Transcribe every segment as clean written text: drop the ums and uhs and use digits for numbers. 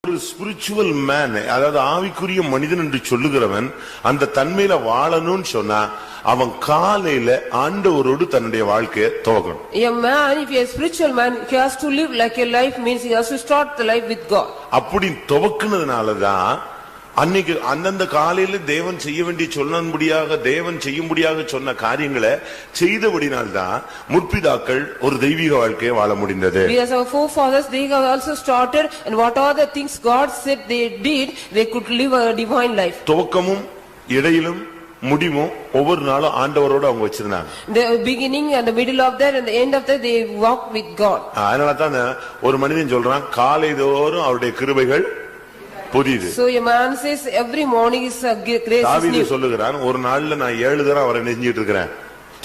ஒரு spiritual man, அதாவது ஆவிக்குரிய மனிதன் என்று சொல்லுகிறவன் அந்த தன்மையில வாழணும்னு சொன்னா அவன் காலையில ஆண்டவரோடு தன்னுடைய வாழ்க்கையை துவக்கணும். A man, if he is a spiritual man, he has to live like a life, means he has to start the life with God. அப்படி துவக்குனதுனாலதான் அன்னைக்கு அந்தந்த காலையில தேவன் செய்ய வேண்டிய சொன்னபடியாக தேவன் செய்யும்படியாக சொன்ன காரியங்களை செய்தபடினால்தான் முற்பிதாக்கள் ஒரு தெய்வீக வாழ்க்கையை வாழ முடிந்தது. Because our forefathers, they have also started, and what are the things God said they did, they could live a divine life. துவக்கமும் இடையிலும் முடிவும் ஒவ்வொரு நாளும் ஆண்டவரோடு அவங்க வச்சிருந்தாங்க. The beginning and the middle of that and the end of that, they walk with God. அதனாலதான் ஒரு மனிதன் சொல்றான், காலை தோறும் அவருடைய கிருபைகள் புதிது. So a man says every morning is a grace. தாவீது சொல்லுகிறான், ஒரு நாள்ல நான் 7 தடவை அவரை நெஞ்சிட்டு இருக்கிறேன்,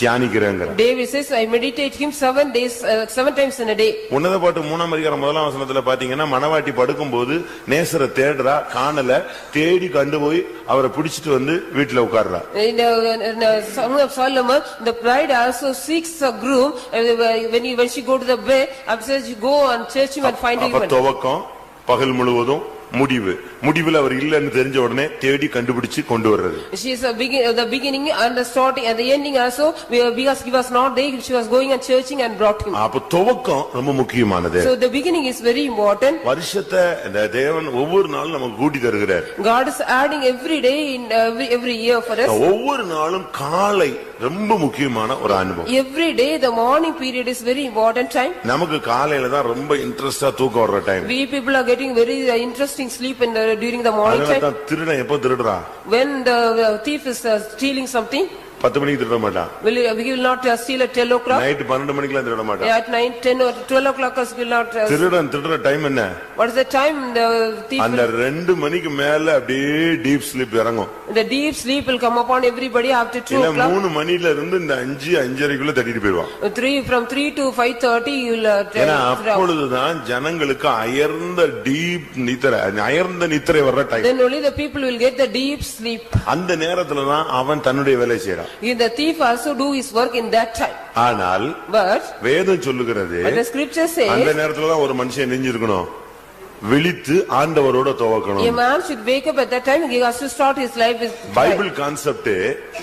தியானிக்கிறேன். David says I meditate him 7 days, 7 times in a day. உன்னத பாட்டு 3ஆம் அதிகாரம் 1ஆம் வசனத்துல பாத்தீங்கன்னா, மணவாட்டி படுக்கும்போது நேசரை தேடுறா, காணல, தேடி கண்டு போய் அவரை பிடிச்சிட்டு வந்து வீட்டுல உட்கார்றா. In the Song of Solomon, the bride also seeks a groom, when she go to the bed, after she go and search him and find him. அப்ப துவக்கம் பகல் முழுவதும், முடிவில் அவர் இல்லன்னு தெரிஞ்ச உடனே தேடி கண்டுபிடிச்சு கொண்டு வர்றது. She is the beginning and the starting and the ending also, because he was not there, she was going and searching and brought him. அப்ப துவக்கம் ரொம்ப முக்கியமானது. So the beginning is very important. வருஷத்தை இந்த தேவன் ஒவ்வொரு நாளும் நமக்கு கூட்டி தருகிறார். God is adding every day in every year for us. ஒவ்வொரு நாளும் காலை ரொம்ப முக்கியமான ஒரு அனுபவம். Every day the morning period is very important time. நமக்கு காலையில தான் ரொம்ப இன்ட்ரெஸ்டா தூக்கம் வர்ற time. We people are getting very interesting sleep during the morning time. அதனால திருடன் எப்ப திருடுறான்? When the thief is stealing something, 10 மணிக்கு திருட மாட்டான். We will not steal at 12 o'clock. Night 12 மணிக்குலாம் திருட மாட்டான். At 9, 10 or 12 o'clock us will not. திருடுற டைம் என்ன? What is the time the thief? அந்த 2 மணிக்கு மேல அப்படியே டீப் ஸ்லீப் இறங்கும். The deep sleep will come upon everybody after 2 o'clock. 3 மணில இருந்து இந்த 5:30க்குள்ள தட்டிட்டு போயிடுவான். From 3 to 5:30 you will. ஏன்னா அப்பொழுதுதான் ஜனங்களுக்கு அயர்ந்த டீப் நித்திரை வர்ற time. Then only the people will get the deep sleep. அந்த நேரத்துல தான் அவன் தன்னுடைய வேலை செய்யறான். The thief also do his work in that time. ஆனால் வேதம் சொல்லுகிறது, the scripture says, அந்த நேரத்துல தான் ஒரு மனுஷன் நெஞ்சிருக்கணும், விழித்து ஆண்டவரோட துவக்கணும். A man should wake up at that time. He has to start his life with Bible concept.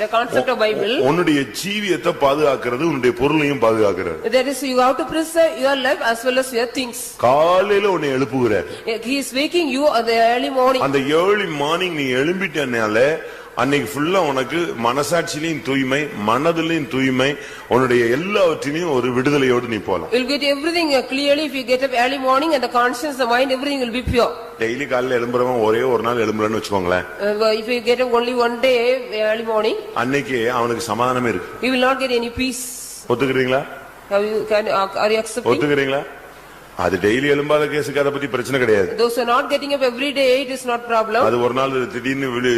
The concept of Bible. உன்னுடைய ஜீவியத்தை பாதுகாக்கிறது, உன்னுடைய பொருளையும் பாதுகாக்கிறது. That is, you have to preserve your life as well as your things. காலையில உன்னை எழுப்புகிறார். He is waking you at the early morning. அந்த early morning நீ எழும்பிட்டனால அன்னைக்கு ஃபுல்லா உனக்கு மனசாட்சியிலும் தூய்மை, மனதிலும் தூய்மை, உன்னுடைய எல்லாவற்றிலும் ஒரு விடுதலையோடு நீ போலாம். You'll get everything clearly if you get up early morning, and the conscience, the mind, everything will be pure. Daily காலையில எழும்புறவன் ஒரே ஒரு நாள் எழும்புறன்னு வச்சுக்கோங்களேன். If you get up only one day early morning, அன்னைக்கு அவனுக்கு சமாதானமே இருக்கு. you will not get any peace. ஒத்துக்கிறீங்களா? Are you accepting? ஒத்துக்கிறீங்களா? அது டெய்லி எழும்பாத கேஸுக்கு அதை பத்தி பிரச்சனை கிடையாது. Those who are not getting up every day, it is not problem. அது ஒரு நாள் திடீர்னு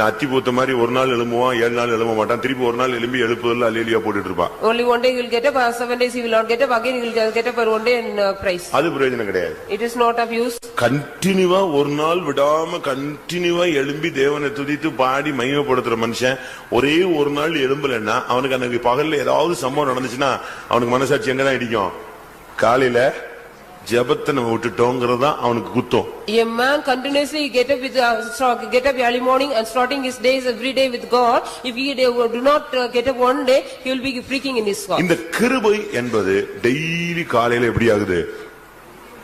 அத்தி பூத்த மாதிரி ஒரு நாள் எழும்புவான், 7 நாள் எழும்ப மாட்டான், திருப்பி ஒரு நாள் எழும்பி எழுப்புதல்ல அல்லேலூயா போட்டுட்டு இருப்பான். Only one day he will get up, 7 days he will not get up, again he will get up for one day and praise. அது பிரயோஜனம் கிடையாது. It is not of use. கண்டினியூவா ஒரு நாள் விடாம கண்டினியூவா எழும்பி தேவனை துதித்து பாடி மகிமைப்படுத்துற மனுஷன் ஒரே ஒரு நாள் எழும்பலன்னா அவனுக்கு அன்னைக்கு பகல்ல ஏதாவது சம்பவம் நடந்துச்சுன்னா அவனுக்கு மனசாட்சி எங்கதான் இடிக்கும்? காலையில ஜெபத்தை நம்ம விட்டுட்டோங்கிறதா அவனுக்கு குத்தம். A man continuously get up early morning and starting his days every day with God. If he do not get up one day, he will be freaking in his God. இந்த கிருபை என்பது டெய்லி காலையில எப்படி ஆகுது?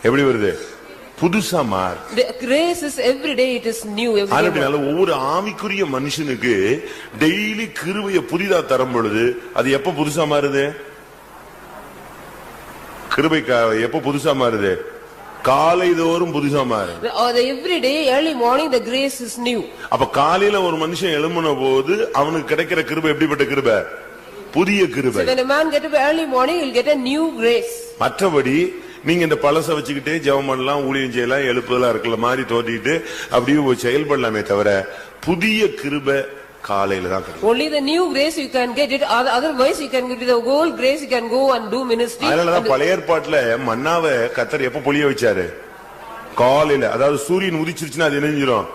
எப்படி வருது? புதுசா மாறு. The grace is every day, it is new every day. அதனால ஒவ்வொரு ஆவிக்குரிய மனுஷனுக்கு டெய்லி கிருபையை புதிதா தரும் பொழுது அது எப்ப புதுசா மாறுது? கிருபை எப்ப புதுசா மாறுது? காலை தோறும் புதுசா மாறுது. Every day early morning the grace is new. அப்ப காலையில ஒரு மனுஷன் எழும்பின போது அவனுக்கு கிடைக்கிற கிருபை எப்படிப்பட்ட கிருபை? புதிய கிருபை. When a man get up early morning, he will get a new grace. மற்றபடி நீங்க இந்த பழச வச்சுக்கிட்டே ஜெபம் பண்ணலாம், ஊழியம் செய்யலாம், எழுப்புதலா இருக்கல மாதிரி தோட்டிட்டு அப்படியே செயல்படலாமே தவிர புதிய கிருபை காலையில தான் கிடைக்கும். Only the new grace you can get it, otherwise you can get the old grace, you can go and do ministry. அதனால தான் பழைய ஏற்பாட்டுல மன்னாவை கர்த்தர் எப்ப பொழிய வச்சாரு? காலையில. அதாவது சூரியன் உதிச்சிருச்சுன்னா அது என்ன செஞ்சிரும்?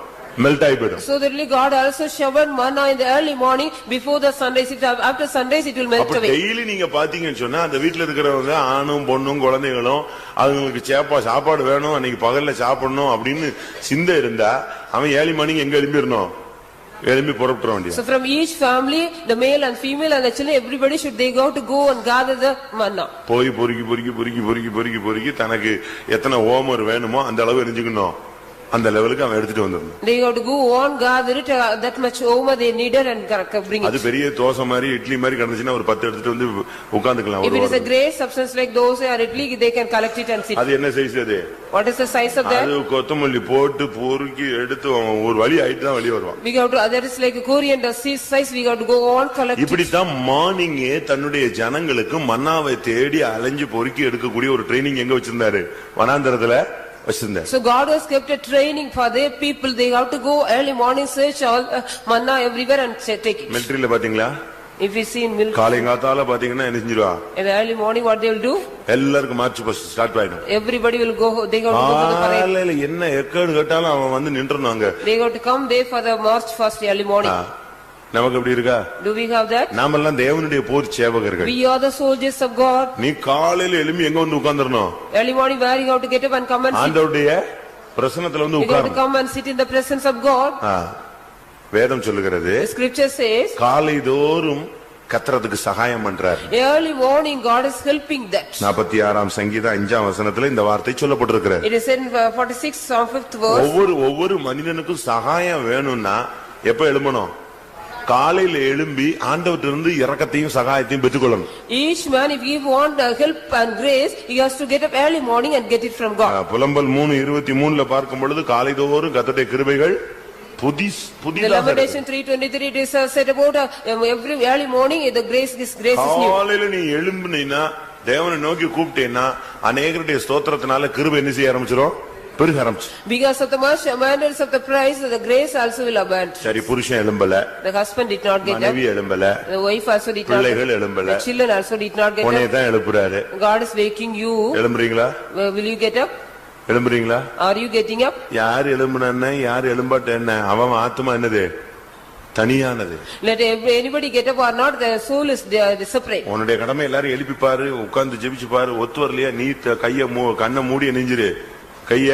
மெல்ட் ஆகி போயிடும். So that God also showered manna in the early morning before the sunrise. After sunrise it will melt அப்ப away. டெய்லி நீங்க பாத்தீங்கன்னு சொன்னா அந்த வீட்டுல இருக்கிறவங்க ஆணும் பொண்ணும் குழந்தைகளும் அவங்களுக்கு சாப்பாடு வேணும், அன்னைக்கு பகல்ல சாப்பிடணும் அப்படின்னு சிந்தை இருந்தா அவன் ஏர்லி மார்னிங் எங்க எழும்பிடணும், எழும்பி புறப்பட வேண்டியது. So from each family, the male and female and the children, everybody should they go and gather the manna. போய் பொறுக்கி தனக்கு எத்தனை ஓமர் வேணுமோ அந்த அளவு எரிஞ்சுக்கணும், அந்த லெவலுக்கு அவன் எடுத்துட்டு வந்துடணும். They have to go on gather it that much over they needed and bring it. அது பெரிய தோசை மாதிரி இட்லி மாதிரி கிடந்துச்சுன்னா ஒரு 10 எடுத்துட்டு வந்து உட்கார்ந்துக்கலாம். If it is a great substance like dosa or idli, they can collect it and sit. அது என்ன size அது? What is the size of that? அது கொத்தமல்லி போட்டு பொறுக்கி எடுத்து ஒரு வழி ஆயிட்டு தான் வெளிய வருவான். We have to, that is like a coriander size, we have to go on collect it. இப்படி தான் மார்னிங்கே தன்னுடைய ஜனங்களுக்கு மன்னாவை தேடி அலைஞ்சு பொறுக்கி எடுக்கக்கூடிய ஒரு ட்ரைனிங் எங்க வச்சிருந்தாரு? வனாந்தரத்துல வச்சிருந்தாரு. So God has kept a training for their people. They have to go early morning, search all manna everywhere and take it. மிலிட்டரியில பாத்தீங்களா? If we see in military, காலைங்காத்தால பாத்தீங்கன்னா என்ன செஞ்சிருவா? in the early morning what they will do? எல்லாருக்கும் March past start ஆயிடும். Everybody will go, they go to the parade. காலையில என்ன எக்கேடு கேட்டாலும் அவன் வந்து நின்றனுவாங்க. They got to come there for the march first early morning. நமக்கு எப்படி இருக்கா? Do we have that? நாமெல்லாம் தேவனுடைய போர் சேவகர்கள். We are the soldiers of God. நீ காலையில எழும்பி எங்க வந்து உட்கார்ந்திரணும்? Early morning where you have to get up and come and sit. ஆண்டவருடைய பிரசன்னத்துல வந்து You have to உட்கார்ந்து. come and sit in the presence of God. வேதம் சொல்லுகிறது, The scripture says, காலைதோறும் கர்த்தருக்கு சகாயம் பண்றார். early morning God is helping that. 46ஆம் சங்கீதம் 5ஆம் வசனத்துல இந்த வார்த்தை சொல்லப்பட்டிருக்கிறது. It is in 46 Psalm 5th verse. ஒவ்வொரு மனிதனுக்கும் சகாயம் வேணும்னா எப்ப எழும்பணும்? காலையில எழும்பி ஆண்டவரிடமிருந்து இரக்கத்தையும் சகாயத்தையும் பெற்றுக்கொள்ளணும். Each man, if he want help and grace, he has to get up early morning and get it from God. புலம்பல் 3:23ல பார்க்கும் பொழுது காலைதோறும் கர்த்தருடைய கிருபைகள் The Lamentation 3:23 it is said about every early morning the grace is new. காலையில நீ எழும்பினா தேவனை நோக்கி கூப்பிட்டேன்னா அநேகருடைய ஸ்தோத்திரத்தினால கிருபை என்ன செய்ய ஆரம்பிச்சிரும்? பெருக ஆரம்பிச்சு. Because of the much abundance of the price, the grace also will abound. சரி, புருஷன் எழும்பல, The husband did not get up, மனைவி எழும்பல, the wife also did not, பிள்ளைகள் எழும்பல, the children also did not get உன்னை up. தான் எழுப்புறாரு. God is waking you. எழும்புறீங்களா? Will you get up? எழும்புறீங்களா? Are you getting up? யார் எழும்புனா யார் எழும்பாட்ட என்ன? அவன் ஆத்மா என்னது? தனியானது. Let anybody get up or not, the soul is separate. உன்னுடைய கடமை எல்லாரும் எழுப்பி பாரு, உட்கார்ந்து ஜெபிச்சு பாரு. ஒத்து வரலையா நீ கண்ணை மூடி நெஞ்சிரு, கைய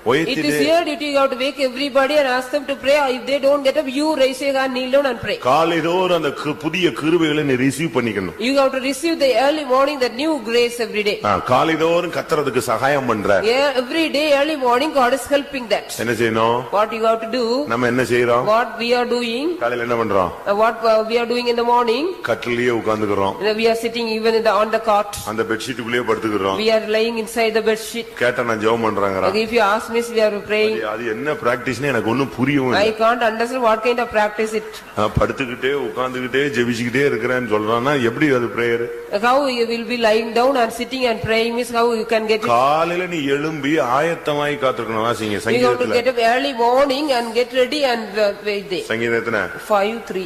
It is your duty, you have to wake everybody and ask them to pray. If they don't get up, you raise your hand, kneel down and pray. காலைதோறும் அந்த புதிய கிருபைகளை நீ ரிசீவ் பண்ணிக்கணும். You have to receive the early morning, the new grace every day. காலைதோறும் கர்த்தருக்கு சகாயம் பண்ற. Every day early morning God is helping that. என்ன செய்யணும்? What you have to do? நம்ம என்ன செய்றோம்? What we are doing? காலையில என்ன பண்றோம்? What we are doing in the morning? கட்டிலேயே உட்கார்ந்துக்கறோம். We are sitting even on the cot. அந்த பெட்ஷீட்டுக்குள்ளேயே படுத்துக்கறோம். We are laying inside the bed sheet. கேட்டா நான் ஜெபம் பண்றேங்கற. If you ask me, we are praying. அது என்ன பிராக்டீஸ்னே எனக்கு ஒண்ணும் புரியவும் இல்ல. I can't understand what kind of practice it. படுத்துக்கிட்டே உட்கார்ந்துக்கிட்டே ஜெபிச்சிட்டே இருக்கறேன்னு சொல்றானா எப்படி அது prayer? How you will be lying down and sitting and praying is how you can get it. காலையில நீ எழும்பி ஆயத்தமாய் காத்துக்கணும். வாசிங்க சங்கீதத்துல. You have to get up early morning and get ready and wait there. சங்கீதத்துல 5:3.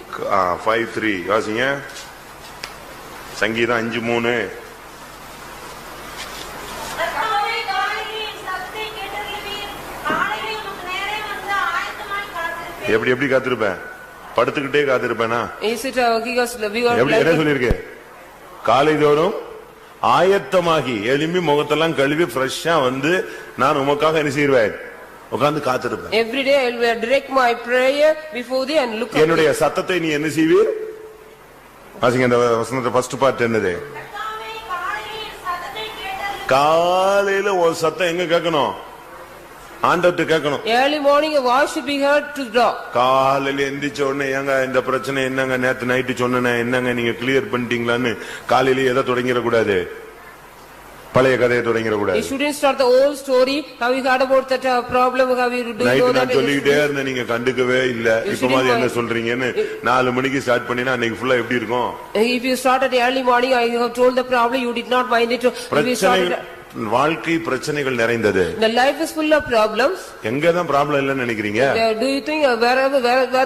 5:3 வாசிங்க. சங்கீதம் 5:3. எப்படி காத்திருப்பேன்? படுத்துக்கிட்டே காத்திருப்பேனா? என்ன சொல்லிருக்கு? காலைதோறும் ஆயத்தமாகி எழும்பி முகத்தெல்லாம் கழுவி ஃப்ரெஷ்ஷா வந்து நான் உமக்காக என்ன செய்வேன்? உட்கார்ந்து காத்திருப்பேன். Every day I will direct my prayer before thee and look. என்னுடைய சத்தத்தை நீ என்ன செய்வீர்? வாசிங்க அந்த வசனத்தை ஃபர்ஸ்ட் பார்ட் என்னது? காலையில ஒரு சத்தம் எங்க கேட்கணும்? ஆண்டவர்ட்ட கேட்கணும். Early morning a voice should be heard to draw. காலையில எந்திரிச்ச உடனே ஏங்க இந்த பிரச்சனை என்னங்க, நேத்து நைட்டு சொன்னேனே என்னங்க நீங்க கிளியர் பண்ணிட்டீங்களான்னு காலையில எதை தொடங்கிட கூடாது? பழைய கதையை தொடங்கிட கூடாது. You shouldn't start the old story. How you heard about that problem, how you do night நான் சொல்லிட்டே இருந்தேன், நீங்க கண்டுக்கவே இல்ல. இப்ப மாதிரி என்ன சொல்றீங்கன்னு 4 மணிக்கு ஸ்டார்ட் பண்ணினா அன்னைக்கு ஃபுல்லா எப்படி இருக்கும்? If you started early morning, I have told the problem, you did not mind it. வாழ்க்கை பிரச்சனைகள் நிறைந்தது. The life is full of problems. எங்கதான் ப்ராப்ளம் இல்லன்னு நினைக்கிறீங்க? Do you think where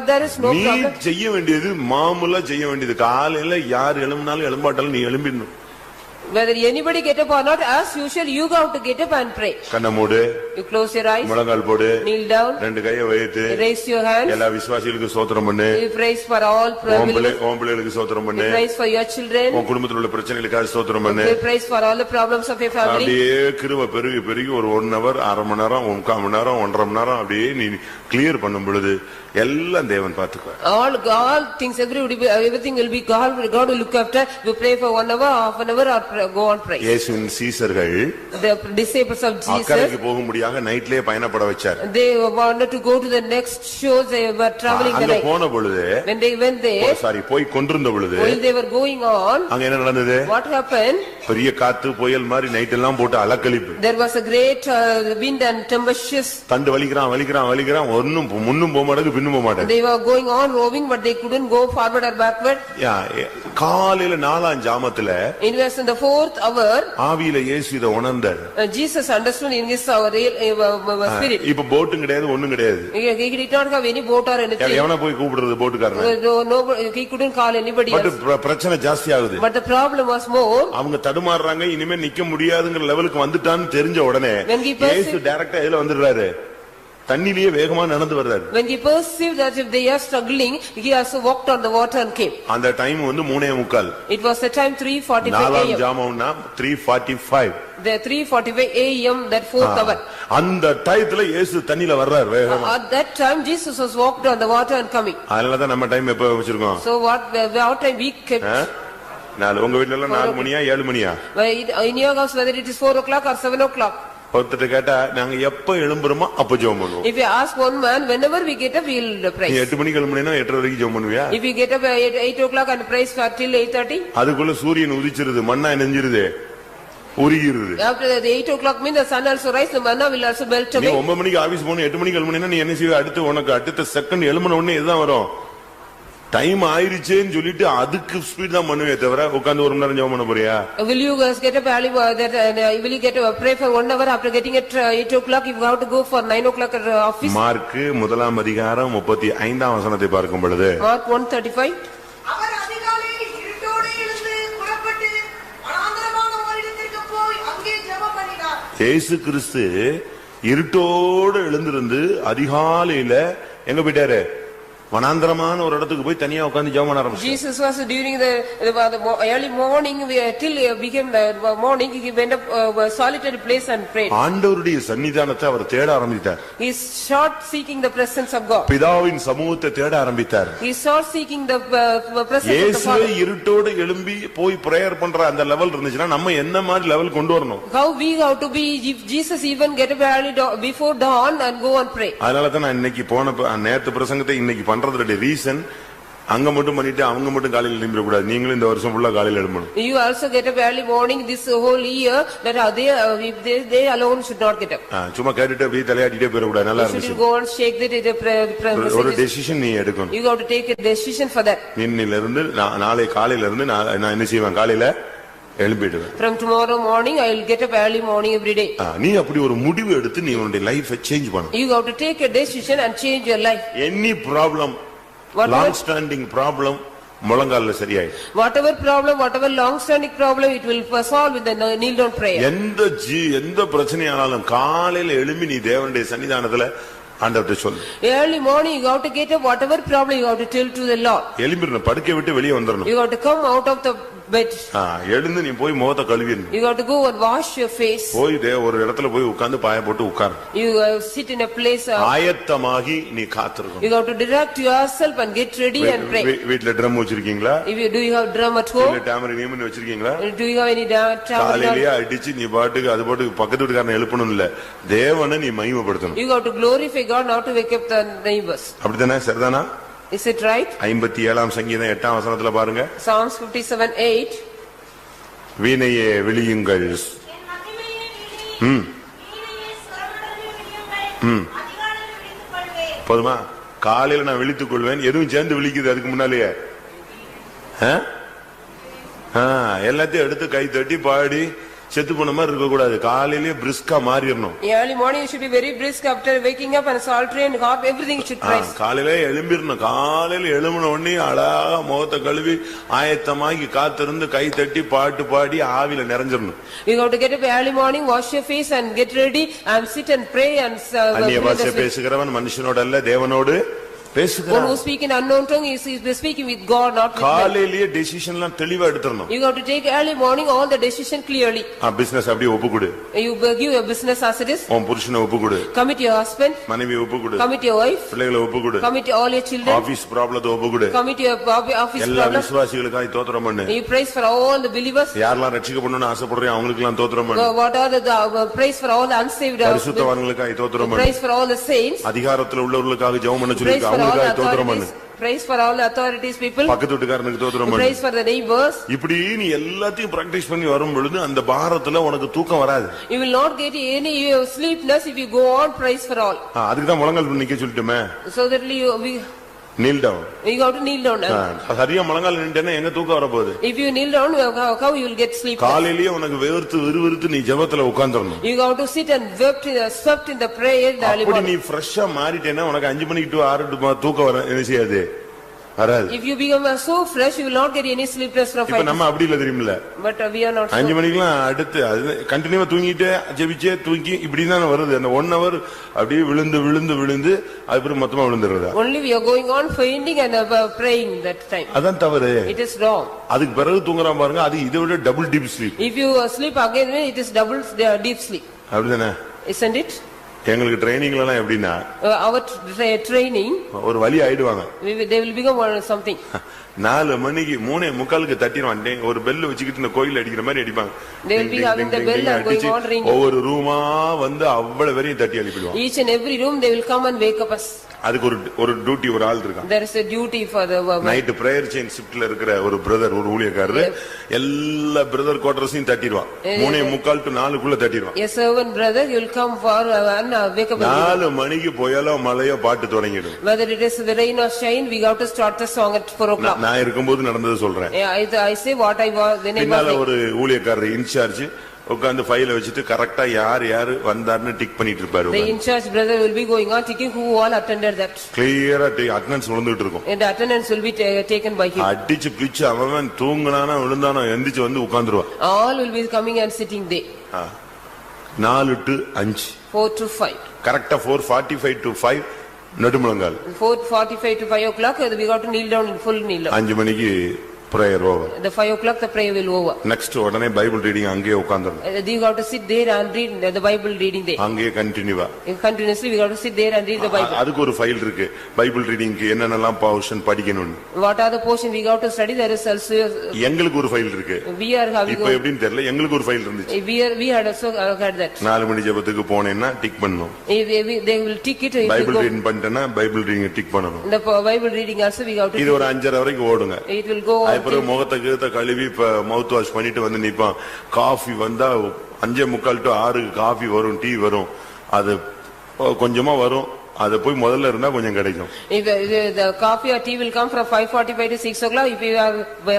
there is no problem? நீ செய்ய வேண்டியது மாமூலா செய்ய வேண்டியது. காலையில யார் எழும்பினாலும் எழும்பாட்டாலும் நீ எழும்பிடணும். Whether anybody get up or not, as usual, you have to get up and pray. கண்ணை மூடு, You close your eyes, முழங்கால் போடு, kneel down, ரெண்டு கையை வைத்து raise your hands. எல்லா விசுவாசிகளுக்கு ஸ்தோத்திரம் பண்ணு. You praise for all believers. உன் பிள்ளைகளுக்கு ஸ்தோத்திரம் பண்ணு. You praise for your children. உன் குடும்பத்தில் உள்ள பிரச்சனைகளுக்காக ஸ்தோத்திரம் பண்ணு. You praise for all the problems of your family. அப்படியே கிருபை பெருகி பெருகி ஒரு 1 hour, அரை மணி நேரம், 3/4 மணி நேரம், 1.5 மணி நேரம் அப்படியே நீ கிளியர் பண்ணும் பொழுது எல்லாம் தேவன் பார்த்துக்குவார். All things, everything will be God will look after. You pray for 1 hour, half an hour, or go on pray. இயேசுவின் சீசர்கள் The disciples of Jesus, அக்கறைக்கு போகும்படியாக நைட்லயே பயணப்பட வச்சார். they wanted to go to the next show. They were traveling the அங்க night. போன பொழுது When they went there, போய் கொண்டிருந்த பொழுது while they were going on, அங்க என்ன நடந்தது? what happened? பெரிய காத்து புயல் மாதிரி நைட் எல்லாம் போட்டு அலக்கழிப்பு. There was a great wind and tempestuous. தண்டு வலிக்கிறான் ஒண்ணும் முன்னும் போக மாட்டேங்குது, பின்னும் போக மாட்டேங்குது. They were going on rowing, but they couldn't go forward or backward. காலையில 4ஆம் ஜாமத்துல It was in the 4th hour. ஆவியில இயேசு இத உணர்ந்தார். Jesus understood in his spirit. இப்ப போட்டும் கிடையாது, ஒண்ணும் கிடையாது. He did not have any boat or anything. எவனா போய் கூப்பிடுறது போட்டுக்காரன? No, he couldn't call anybody else. But பிரச்சனை ஜாஸ்தி ஆகுது. But the problem was more. அவங்க தடுமாறுறாங்க, இனிமே நிக்க முடியாதுங்கிற லெவலுக்கு வந்துட்டான்னு தெரிஞ்ச உடனே இயேசு டைரக்டா இதுல வந்துடுறாரு, தண்ணிலேயே வேகமா நடந்து வர்றாரு. When he perceived that if they are struggling, he also walked on the water and came. அந்த டைம் வந்து 3:45. It was the time 3:45 4ஆம் AM. ஜாமம்னா 3:45. The 3:45 AM, that 4th hour. அந்த டைத்துல இயேசு தண்ணில வர்றாரு வேகமா. At that time Jesus was walked on the water and coming. அதனால தான் நம்ம டைம் எப்ப வச்சிருக்கோம்? So what time we kept? உங்க வீட்ல எல்லாம் 4 மணியா 7 மணியா? In your house, whether it is 4 o'clock or 7 o'clock. ஒருத்தர் கேட்டா நாங்க எப்ப எழும்புறோமோ அப்ப ஜெபம் பண்ணுவோம். If you ask one man, whenever we get up, we will pray. நீ 8 மணிக்கு எழும்புனீனா 8:30 வரைக்கும் ஜெபம் பண்ணுவியா? If you get up at 8 o'clock and praise for till 8:30. அதுக்குள்ள சூரியன் உதிச்சிருது, மண்ணா நெஞ்சிருது, உருகிருது. After the 8 o'clock means the sun also rise, the manna will also melt away. நீ 9 மணிக்கு ஆபீஸ் போன 8 மணிக்கு எழும்புனீனா நீ என்ன செய்வ? அடுத்த செகண்ட் எழும்புன உடனே இதுதான் வரும், டைம் ஆயிருச்சேன்னு சொல்லிட்டு அதுக்கு ஸ்பீட் தான் பண்ணுவே தவிர உட்கார்ந்து 1 மணி நேரம் ஜெபம் பண்ண போறியா? Will you get up early, will you get up pray for 1 hour after getting at 8 o'clock if you have to go for 9 o'clock at office? Mark 1ஆம் அதிகாரம் 35ஆம் வசனத்தை பார்க்கும் பொழுது Mark 1:35. அவர் அதிகாலையில் இருட்டோடு எழுந்து புறப்பட்டு வனாந்தரமான ஓரிடத்திற்கு போய் அங்கே ஜெபம் பண்ணினார். இயேசு கிறிஸ்து இருட்டோடு எழுந்திருந்து அதிகாலையில எங்க போயிட்டாரு? வனாந்தரமான ஒரு இடத்துக்கு போய் தனியா உட்கார்ந்து ஜெபம் பண்ண ஆரம்பிச்சார். Jesus was during the early morning, till became the morning, he went up a solitary place and prayed. ஆண்டவருடைய சன்னிதானத்தை அவர் தேட ஆரம்பித்தார். He sought seeking the presence of God. பிதாவின் சமூகத்தை தேட ஆரம்பித்தார். He sought seeking the presence of the இயேசுவே Father. இருட்டோடு எழும்பி போய் பிரேயர் பண்ற அந்த லெவல் இருந்துச்சுன்னா நம்ம என்ன மாதிரி லெவல் கொண்டு வரணும்? How we have to be, if Jesus even get up early before dawn and go and pray. அதனால தான் நான் இன்னைக்கு நேத்து பிரசங்கத்தை இன்னைக்கு பண்றதுடைய ரீசன், அங்க மட்டும் பண்ணிட்டு அவங்க மட்டும் காலையில எழும்பிட கூடாது. நீங்களும் இந்த வருஷம் ஃபுல்லா காலையில எழும்பணும். You also get up early morning this whole year, that they alone should not get up. சும்மா கேட்டுட்டு அப்படியே தலையாட்டிட்டே போயிட கூடாது. நல்லா You should இருந்துச்சு. go and shake the ஒரு டெசிஷன் நீ எடுக்கணும். You have to take a decision for that. இன்னில இருந்து நாளை காலையில இருந்து நான் என்ன செய்வேன்? காலையில எழும்பிடுவேன். From tomorrow morning I will get up early morning every day. நீ அப்படி ஒரு முடிவு எடுத்து நீ உன்னுடைய லைஃபை சேஞ்ச் பண்ணு. You have to take a decision and change your life. Any problem, long standing problem, முழங்கால்ல சரியாயிடும். Whatever problem, whatever long standing problem, it will solve with the kneel down prayer. எந்த பிரச்சனையானாலும் காலையில எழும்பி நீ தேவனுடைய சன்னிதானத்துல ஆண்டவர்ட்ட சொல்லு. Early morning you have to get up, whatever problem you have to tell to the Lord. எழும்பிரணும், படுக்கை விட்டு வெளியே வந்துடணும். You have to come out of the bed. எழுந்து நீ போய் முகத்தை கழுவிடணும். You have to go and wash your face. போய் ஒரு இடத்துல போய் உட்கார்ந்து பாய போட்டு உட்கார். You sit in a place. ஆயத்தமாகி நீ காத்திருக்கணும். You have to direct yourself and get ready and pray. வீட்ல ட்ரம் வச்சிருக்கீங்களா? Do you have drum at home? இல்ல டாமரினியம் வச்சிருக்கீங்களா? Do you have any tamarind? காலையிலேயே அடிச்சு நீ பாட்டுக்கு அது போட்டு பக்கத்து வீட்டுக்காரனை எழுப்பணும் இல்ல, தேவனை நீ மகிமைப்படுத்தணும். You have to glorify God, not to wake up the neighbors. அப்படிதானே? சரிதானா? Is it right? 57ஆம் சங்கீதம் 8ஆம் வசனத்துல பாருங்க. Psalms 57:8. வீணையே விழியுங்கள். போதுமா? காலையில நான் விழித்துக் கொள்வேன். எதுவும் சேர்ந்து விழிக்குது அதுக்கு முன்னாலேயே? எல்லாத்தையும் எடுத்து கை தட்டி பாடி செத்து போன மாதிரி இருக்க கூடாது. காலையிலேயே பிரிஸ்கா மாறிடணும். Early morning you should be very brisk after waking up and psaltery and harp, everything you should praise. காலையிலே எழும்பிடணும். காலையில எழும்பின உடனே அழகா முகத்தை கழுவி ஆயத்தமாகி காத்திருந்து கை தட்டி பாட்டு பாடி ஆவில நிறைஞ்சிடணும். You have to get up early morning, wash your face and get ready and sit and pray and அந்நிய பாஷை பேசுகிறவன் மனுஷனோட அல்ல தேவனோடு one பேசுகிறான். who speak in unknown tongue is speaking with God, not with man. காலையிலேயே decision எல்லாம் தெளிவா எடுத்துறணும். You have to take early morning all the decision clearly. Business அப்படியே ஒப்புக்குடு. You give your business as it is. உன் புருஷனை ஒப்புக்குடு. Commit your husband. மனைவி ஒப்புக்குடு. Commit your wife. பிள்ளைகளை ஒப்புக்குடு. Commit all your children. Office ப்ராப்ளத்தை ஒப்புக்குடு. Commit your office எல்லா problem. விசுவாசிகளுக்காக தோத்திரம் பண்ணு. You praise for all the believers. யாரெல்லாம் ரட்சிக்கப்படணும்னு ஆசைப்படுறீங்க அவங்களுக்கு எல்லாம் தோத்திரம் பண்ணு. What are the praise for all the unsaved? பரிசுத்தவான்களுக்காக தோத்திரம் பண்ணு. Praise for all the saints. அதிகாரத்துல உள்ளவர்களுக்காக ஜெபம் பண்ண சொல்லி Praise for all அவங்களுக்காக the தோத்திரம் பண்ணு. authorities. Praise for all the authorities people. பக்கத்து வீட்டுக்காரனுக்கு தோத்திரம் பண்ணு. Praise for the neighbors. இப்படி நீ எல்லாத்தையும் பிராக்டிஸ் பண்ணி வரும் பொழுது அந்த பாரத்துல உனக்கு தூக்கம் வராது. You will not get any sleepness if you go on praise for all. அதுக்கு தான் முழங்கால் நிக்க சொல்லிட்டோமே. So that we kneel down. You have to kneel down. சரியா முழங்கால் நின்னுட்டேன்னா எங்க தூக்கம் வர போகுது? If you kneel down, how you will get sleep? காலையிலேயே உனக்கு வேர்த்து விறுவிறுத்து நீ ஜெபத்துல உட்கார்ந்திரணும். You have to sit and swept in the prayer. அப்படி நீ ஃப்ரெஷ்ஷா மாறிட்டேன்னா உனக்கு 5 மணிக்கு to 6 to தூக்கம் வர என்ன செய்யாது? வராது. If you become so fresh, you will not get any sleepness from 5. இப்ப நம்ம அப்படி இல்ல தெரியுமில்ல? But we are not. 5 மணிக்குலாம் அடுத்து அது கண்டினியூவா தூங்கிட்டே ஜெபிச்சே தூங்கி இப்படி தான் வருது. அந்த 1 hour அப்படியே விழுந்து அதுக்கப்புறம் மொத்தமா விழுந்துறதா? Only we are going on fainting and praying that time. அதான் தவறு. It is wrong. அதுக்கு பிறகு தூங்குறான் பாருங்க, அது இதை விட double deep sleep. If you sleep again, it is double deep sleep. அப்படிதானே? Isn't it? எங்களுக்கு ட்ரைனிங்ல எல்லாம் எப்படின்னா Our training, ஒரு வழி ஆயிடுவாங்க. they will become something. 4 மணிக்கு 3:45 தட்டிடுவான். ஒரு பெல் வச்சுக்கிட்டு இந்த கோயில் அடிக்கிற மாதிரி அடிப்பாங்க. They will be having the bell and going on ringing. ஒவ்வொரு ரூமா வந்து அவ்வளவு வரையும் தட்டி அனுப்பிடுவாங்க. Each and every room they will come and wake up us. அதுக்கு ஒரு டியூட்டி ஒரு ஆள் இருக்கான். There is a duty for the night prayer chain ஷிப்ட்ல இருக்கிற ஒரு பிரதர், ஒரு ஊழியக்காரர் எல்லா பிரதர் குவார்டர்ஸையும் தட்டிடுவான். 3:45 to 4 தட்டிடுவான். A servant brother, you will come for and wake up. 4 மணிக்கு புயலோ மழையோ பாட்டு தொடங்கிடும். Whether it is the rain or shine, we have to start the song at 4 o'clock. நான் இருக்கும்போது நடந்தது சொல்றேன். I say what I was when I was. பின்னால ஒரு ஊழியக்காரர் இன்சார்ஜ் உட்கார்ந்து ஃபைல வச்சிட்டு கரெக்ட்டா யார் வந்தாருன்னு டிக் பண்ணிட்டு இருப்பாரு. The in charge brother will be going on ticking who all attended that. கிளியரா அட்டெண்டன்ஸ் விழுந்துட்டு இருக்கும். And the attendance will be taken by him. அடிச்சு பிச்சு அவன் தூங்குனானா விழுந்தானா எந்திரிச்சு வந்து உட்கார்ந்துருவான். All will be coming and sitting there. 4 to 5. 4 to 5. கரெக்ட்டா 4:45 to 5 நடுமுழங்கால். 4:45 to 5 o'clock we got to kneel down in full kneel down. 5 மணிக்கு prayer over. The 5 o'clock the prayer will over. Next உடனே Bible reading அங்கேயே உட்கார்ந்துறணும். You got to sit there and read the Bible reading there. அங்கேயே கண்டினியூவா. Continuously we got to sit there and read the Bible. அதுக்கு ஒரு file இருக்கு. Bible ரீடிங்க்கு என்னென்னலாம் portion படிக்கணும்னு. What are the portion we got to study? There is also. எங்களுக்கு ஒரு file இருக்கு. We are having. இப்போ எப்படின்னு தெரியல, எங்களுக்கு ஒரு ஃபைல் இருந்துச்சு. We had also had that. 4 மணி ஜெபத்துக்கு போனேன்னா டிக் பண்ணனும். They will tick it. Bible reading பண்ணிட்டேன்னா பைபிள் ரீடிங் டிக் பண்ணனும். The Bible reading also we got to. இது ஒரு 5:30 வரைக்கும் ஓடுங்க. It will go. அப்புறம் முகத்தை கழுவி மவுத் வாஷ் பண்ணிட்டு வந்து நிப்பான். காஃபி வந்தா 5:45 to 6 காஃபி வரும், டீ வரும். அது கொஞ்சமா வரும். அத போய் முதல்ல இருந்தா கொஞ்சம் கிடைக்கும். If the coffee or tea will come from 5:45 to 6 o'clock, if you have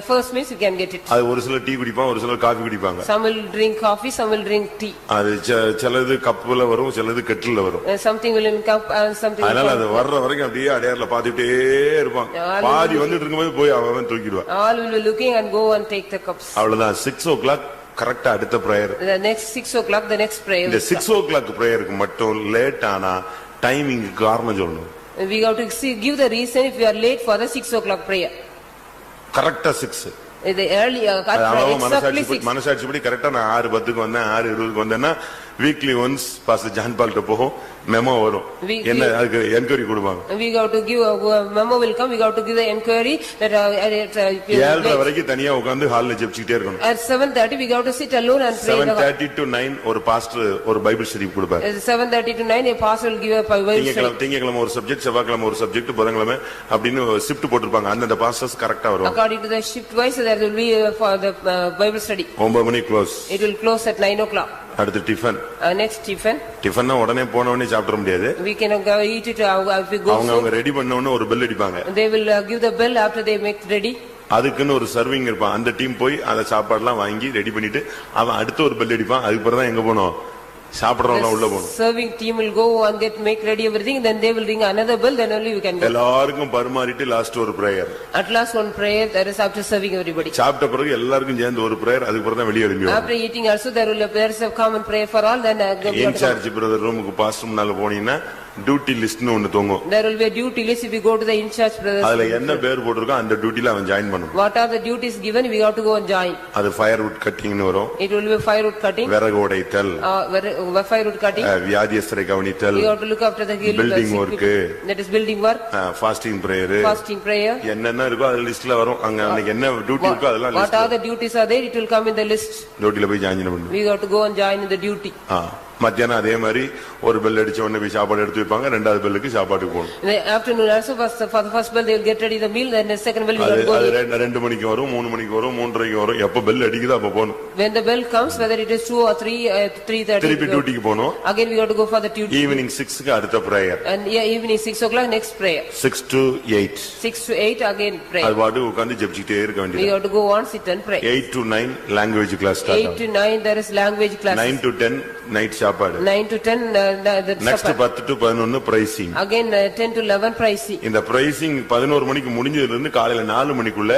first means you can get it. அது ஒரு சில டீ குடிப்பாங்க, ஒரு சில காபி குடிப்பாங்க. Some will drink coffee, some will drink tea. அது சிலது கப்ல வரும், சிலது கெட்டில்ல வரும். Something will in cup and something. அதனால அது வர்ற வரைக்கும் அப்படியே அடையார்ல பாத்துட்டே இருப்பாங்க. பாதி வந்துட்டு இருக்கும்போது போய் அவன் தூக்கிடுவான். All will be looking and go and take the cups. அவ்வளவுதான். 6 o'clock கரெக்ட்டா அடுத்த prayer. The next 6 o'clock the next prayer. இந்த 6 o'clock பிரேயருக்கு மட்டும் லேட் ஆனா டைமிங் காரணம் சொல்லணும். We have to give the reason if you are late for the 6 o'clock prayer. கரெக்ட்டா 6. The early exactly 6. மனசாட்சிப்படி கரெக்ட்டா நான் 6:10க்கு வந்தேன், 6:20க்கு வந்தேன்னா வீக்லி ஒன்ஸ் பாஸ்டர் ஜான் பால்ட்ட போகும், மெமோ வரும். என்ன அதுக்கு என்கொயரி கொடுப்பாங்க. We have to give a memo will come, we have to give the enquiry that 7:30 வரைக்கும் தனியா உட்கார்ந்து ஹால்ல ஜெபிச்சிட்டே இருக்கணும். At 7:30 we have to sit alone and pray. 7:30 to 9 ஒரு பாஸ்டர் ஒரு பைபிள் ஸ்டடி கொடுப்பார். 7:30 to 9 a pastor will give a Bible study. திங்கக்கிழமை ஒரு சப்ஜெக்ட், செவ்வாய்க்கிழமை ஒரு சப்ஜெக்ட், புதன்கிழமை அப்படின்னு ஷிஃப்ட் போட்டுருப்பாங்க. அந்த பாஸ்டர்ஸ் கரெக்ட்டா வருவாங்க. According to the shift wise there will be for the Bible study. 9 மணிக்கு close. It will close at 9 o'clock. அடுத்து டிஃபன். Next tiffin. டிஃபன்னா உடனே போன உடனே சாப்பிட முடியாது. We can eat it if we go. அவங்க ரெடி பண்ண உடனே ஒரு பெல் அடிப்பாங்க. They will give the bell after they make ready. அதுக்குன்னு ஒரு சர்விங் இருப்பான், அந்த டீம் போய் அந்த சாப்பாடுலாம் வாங்கி ரெடி பண்ணிட்டு அவன் அடுத்த ஒரு பெல் அடிப்பான். அதுக்கு பிறகு தான் எங்க போனோம், சாப்பிடறவங்க உள்ள போகணும். Serving team will go and make ready everything, then they will ring another bell, then only we can go. எல்லாருக்கும் பரிமாறிட்டு லாஸ்ட் ஒரு prayer. At last one prayer, that is after serving everybody. சாப்பிட்ட பிறகு எல்லாருக்கும் சேர்ந்து ஒரு பிரேயர், அதுக்கு பிறகு தான் வெளியே எழும்பி வரும். After eating also there is a common prayer for all, then in charge brother ரூமுக்கு பாஸ்டர் முன்னால போனீங்கன்னா டியூட்டி லிஸ்ட்னு ஒன்னு தொங்கும். There will be a duty list if you go to the in-charge brothers. அதுல என்ன பேர் போட்டிருக்கோ அந்த டியூட்டில அவன் ஜாயின் பண்ணணும். What are the duties given, we have to go and join. அது ஃபயர்வுட் கட்டிங்னு வரும். It will be firewood cutting. விறகு உடைத்தல். Firewood cutting. வியாதியஸ்தரை கவனித்தல். You have to look after the healing. Building work. That is building work. Fasting prayer. Fasting prayer. என்னென்ன இருக்கோ அது லிஸ்ட்ல வரும். அங்க அன்னைக்கு என்ன டியூட்டி இருக்கோ அதெல்லாம் list. What are the duties are there, it will come in the list. டியூட்டில போய் ஜாயின் பண்ணணும். We have to go and join in the duty. மத்தியானம் அதே மாதிரி ஒரு பெல் அடிச்ச உடனே போய் சாப்பாடு எடுத்து வைப்பாங்க, ரெண்டாவது பெல்லுக்கு சாப்பாட்டுக்கு போகணும். In the afternoon also for the first bell they will get ready the meal, then the second bell we have to go. அது 2 மணிக்கு வரும், 3 மணிக்கு வரும், 3:30க்கு வரும். எப்ப பெல் அடிக்குதோ அப்ப போகணும். When the bell comes, whether it is 2 or 3, 3:30. திருப்பி டியூட்டிக்கு போகணும். Again we have to go for the duty. Evening 6க்கு அடுத்த prayer. And evening 6 o'clock next prayer. 6 to 8. 6 to 8 again prayer. அது பாட்டு உட்கார்ந்து ஜெபிச்சிட்டே இருக்க We வேண்டியது. have to go on, sit and pray. 8 to 9 language class start 8 ஆகும். to 9 there is language class. 9 to 10 night சாப்பாடு. 9 to 10 the next supper. 10 to 11 pricing. Again 10 to 11 pricing. இந்த pricing 11 மணிக்கு முடிஞ்சதுல இருந்து காலையில 4 மணிக்குள்ள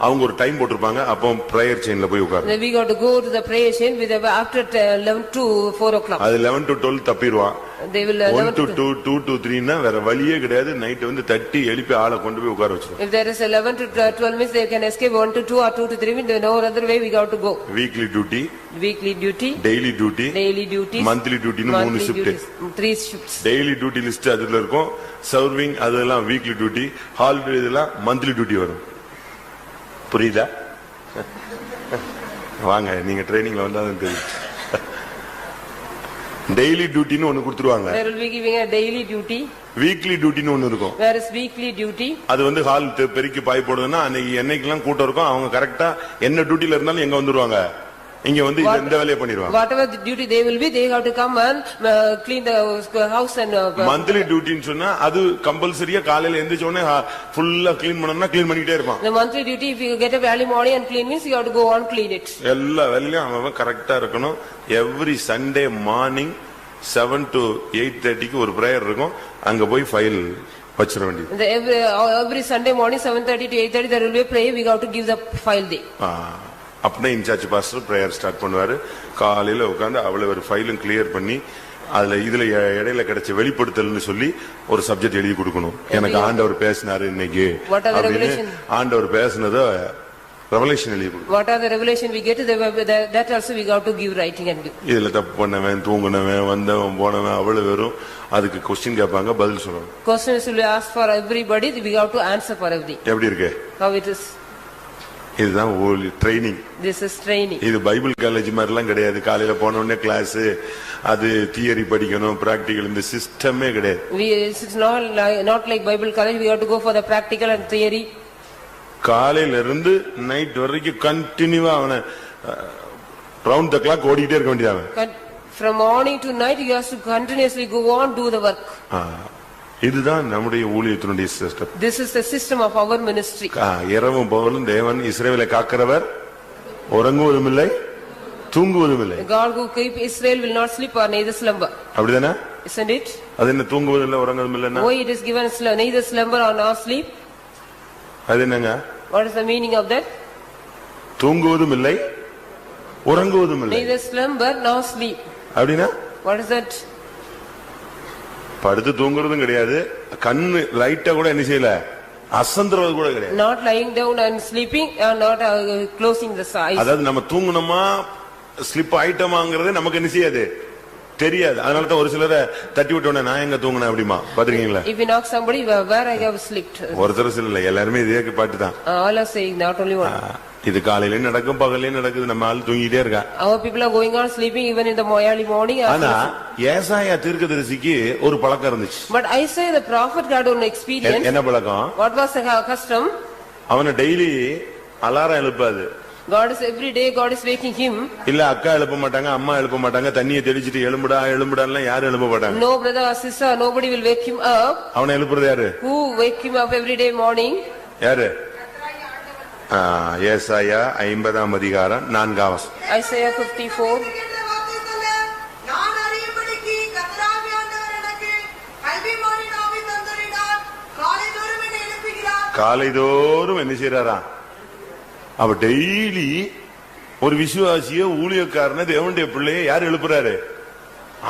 அவங்க ஒரு டைம் போட்டுருப்பாங்க. அப்போ பிரேயர் செயின்ல போய் உட்கார்ந்து Then we got to go to the prayer chain with after 11 to 4 o'clock. அது 11 to 12 தப்பிடுவான். They will 1 to 2, 2 to 3 னா வேற வழியே கிடையாது. நைட் வந்து தட்டி எழுப்பி ஆளை கொண்டு போய் உட்கார வச்சிரும். If there is 11 to 12 means they can escape 1 to 2 or 2 to 3 means no other way we got to go. Weekly duty, Weekly duty, daily duty, daily duties, monthly டியூட்டின்னு 3 monthly shift. duties, 3 shifts. Daily duty list அதுல இருக்கும். Serving அதெல்லாம் weekly duty, holiday இதெல்லாம் monthly duty வரும். புரியுதா? வாங்க நீங்க ட்ரைனிங்ல வந்தாதான் தெரியும். டெய்லி டியூட்டின்னு ஒன்னு கொடுத்துருவாங்க. There will be giving a daily duty. Weekly டியூட்டின்னு ஒன்னு இருக்கும். There is weekly duty. அது வந்து ஹால் பெருக்கி பாய் போடுதுன்னா அன்னைக்கு என்னைக்கெல்லாம் கூட்டம் இருக்கும் அவங்க கரெக்டா என்ன டியூட்டில இருந்தாலும் எங்க வந்துருவாங்க, இங்க வந்து இந்த வேலையை பண்ணிடுவாங்க. Whatever the duty they will be, they have to come and clean the house and monthly டியூட்டின்னு சொன்னா அது கம்பல்சரியா காலையில எந்திரிச்ச உடனே ஃபுல்லா கிளீன் பண்ணணும்னா கிளீன் பண்ணிட்டே இருப்பான். the monthly duty, if you get up early morning and clean means you have to go on clean it. எல்லா வேலையும் அவன் கரெக்டா இருக்கணும். எவ்ரி சண்டே மார்னிங் 7 to 8:30க்கு ஒரு பிரேயர் இருக்கும். அங்க போய் ஃபைல் வச்சிர வேண்டியது. Every Sunday morning 7:30 to 8:30 there will be a prayer, we have to give the file there. அப்படியே இன்சார்ஜ் பாஸ்டர் பிரேயர் ஸ்டார்ட் பண்ணுவாரு. காலையில உட்கார்ந்து அவ்வளவு ஒரு ஃபைலும் கிளியர் பண்ணி அதுல இதுல இடையில கிடைச்ச வெளிப்படுத்தல்னு சொல்லி ஒரு சப்ஜெக்ட் எழுதி கொடுக்கணும். எனக்கு ஆண்டவர் பேசினாரு இன்னைக்கு அப்படின்னு ஆண்டவர் பேசினத ரெவலேஷன் எழுதி கொடுக்கணும். What are the revelation we get, that also we got to give writing and give. இதுல தப்பு பண்ணவன், தூங்குனவன், வந்தவன், போனவன் அவ்வளவு வெறும் அதுக்கு கொஸ்டின் கேட்பாங்க, பதில் சொல்லணும். Questions will be asked for everybody, we have to answer for everything. எப்படி இருக்கு? How it is? இதுதான் ட்ரைனிங். This is training. இது பைபிள் காலேஜ் மாதிரிலாம் கிடையாது. காலையில போன உடனே கிளாஸ், அது தியரி படிக்கணும், பிராக்டிகல், இந்த சிஸ்டமே கிடையாது. It's not like Bible college, we have to go for the practical and theory. காலையில இருந்து நைட் வரைக்கும் கண்டினியூவா அவனை ரவுண்ட் த கிளாக் ஓடிட்டே இருக்க வேண்டியது. From morning to night you have to continuously go on, do the work. இதுதான் நம்முடைய ஊழியத்தினுடைய system. This is the system of our ministry. இரவும் பகலும் தேவன் இஸ்ரவேலை காக்கிறவர், உறங்குவதும் இல்லை தூங்குவதும் இல்லை. God who keep Israel will not sleep or neither slumber. அப்படிதானே? Isn't it? அது என்ன தூங்குவதும் இல்லை உறங்குவதும் இல்லைன்னா? Why it is given neither slumber or nor sleep? அது என்னங்க? What is the meaning of that? தூங்குவதும் இல்லை உறங்குவதும் இல்லை. Neither slumber nor sleep. அப்படினா? What is that? படுத்து தூங்குறதும் கிடையாது, கண்ணு லைட்டா கூட என்ன செய்யல, அசந்தறது கூட கிடையாது. Not lying down and sleeping and not closing the eyes. அதாவது நம்ம தூங்குனோமா ஸ்லிப் ஆயிட்டோமாங்கிறது நமக்கு என்ன செய்யாது, தெரியாது. அதனால தான் ஒரு சிலரை தட்டி விட்டோன்னே நான் எங்க தூங்குனேன் அப்படிமா பாத்துறீங்களா? If you knock somebody, where I have slept. ஒருத்தர் இல்ல, எல்லாருமே இதே பாட்டு தான். All are saying, not only one. இது காலையில நடக்கும், பகல்ல நடக்குது, நம்ம ஆள் தூங்கிட்டே இருக்கா. Our people are going on sleeping even in the early morning. ஆனா ஏசாயா தீர்க்கதரிசிக்கு ஒரு பழக்கம் இருந்துச்சு. But I say the prophet got an experience. என்ன பழக்கம்? What was the custom? அவனை டெய்லி அலாரம் எழுப்பாது. God is every day God is waking him. இல்ல அக்கா எழுப்ப மாட்டாங்க, அம்மா எழுப்ப மாட்டாங்க, தண்ணியை தெளிச்சிட்டு எழும்புடா எழும்புடான்னு யாரும் எழுப்ப மாட்டாங்க. No brother or sister, nobody will wake him up. அவனை எழுப்புறது யாரு? Who wake him up every day morning? யாரு? ஏசாயா 50 அதிகாரம் 4 Isaiah 54. என்ற வார்த்தை சொல்ல, நான் அறியும்படிக்கு கர்த்தராகிய ஆண்டவர் எனக்கு கல்விமானின் ஆவி தந்தருளினார். காலைதோறும் என்னை எழுப்புகிறார். காலைதோறும் என்ன செய்யறாரா? அவ டெய்லி ஒரு விசுவாசிய ஊழியக்காரன தேவனுடைய பிள்ளைய யார் எழுப்புறாரு?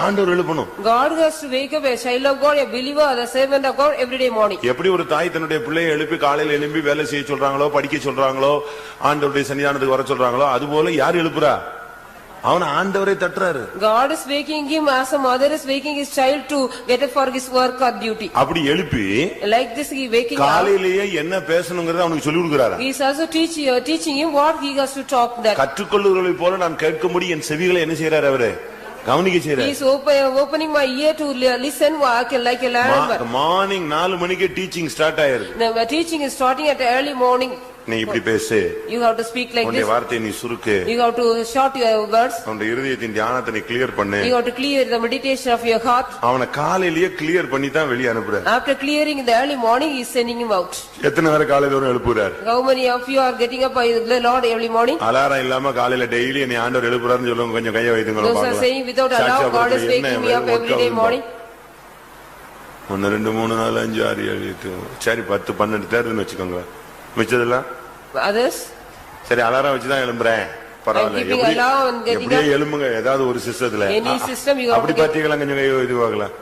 ஆண்டவர் எழுப்பணும். God has to wake up a child of God, a believer, the servant of God every day morning. எப்படி ஒரு தாய் தன்னுடைய பிள்ளையை எழுப்பி காலையில எழுப்பி வேலை செய்ய சொல்றாங்களோ, படிக்க சொல்றாங்களோ, ஆண்டவருடைய சன்னிதானத்துக்கு வர சொல்றாங்களோ, அதுபோல யார் எழுப்புறா? அவன் ஆண்டவரை தட்டுறாரு. God is waking him as a mother is waking his child to get up for his work or duty. அப்படி எழுப்பி Like this he waking up. காலையிலேயே என்ன பேசணுங்கிறத அவனுக்கு சொல்லி கொடுக்கறாரா? He is also teaching him what he has to talk that. கற்றுக்கொள்ளுகிறவர்களை போல நான் கேட்கும்படி என் செவிகளை என்ன செய்யறாரு? அவரு கவனிக்க He செய்யறாரு. is opening my ear to listen like a learner. Morning 4 மணிக்கு டீச்சிங் ஸ்டார்ட் ஆயிருது. The teaching is starting at early morning. நீ இப்படி பேசு, You have to speak like உன்னுடைய this. வார்த்தையை நீ சுருக்கு, You have to short your words. உன்னுடைய இருதயத்தின் தியானத்தை நீ கிளியர் பண்ணு. You have to clear the meditation of your heart. அவனை காலையிலேயே கிளியர் பண்ணி தான் வெளியே அனுப்புறாரு. After clearing in the early morning, he is sending him out. எத்தனை பேர் காலையில எழுப்புறாரு? How many of you are getting up by the Lord early morning? Alarm இல்லாம காலையில டெய்லி என்னை ஆண்டவர் எழுப்புறாருன்னு சொல்லுங்க, கொஞ்சம் கையை வைத்துங்களா Those are saying without alarm, God is waking me up every day morning. 1 2 3 4 5 6 7 8 சரி 10 12 தேர்துன்னு வச்சுக்கோங்க. மிச்சதெல்லாம் Others? சரி அலாரம் வச்சுதான் எழும்புறேன், பரவாயில்ல. I'm keeping alarm and getting எப்படியே up. எழும்புங்க ஏதாவது ஒரு சிஸ்டத்துல. Any system you have அப்படி to get. பாத்தீங்களா? கொஞ்சம் கை இது வாங்கலாம்.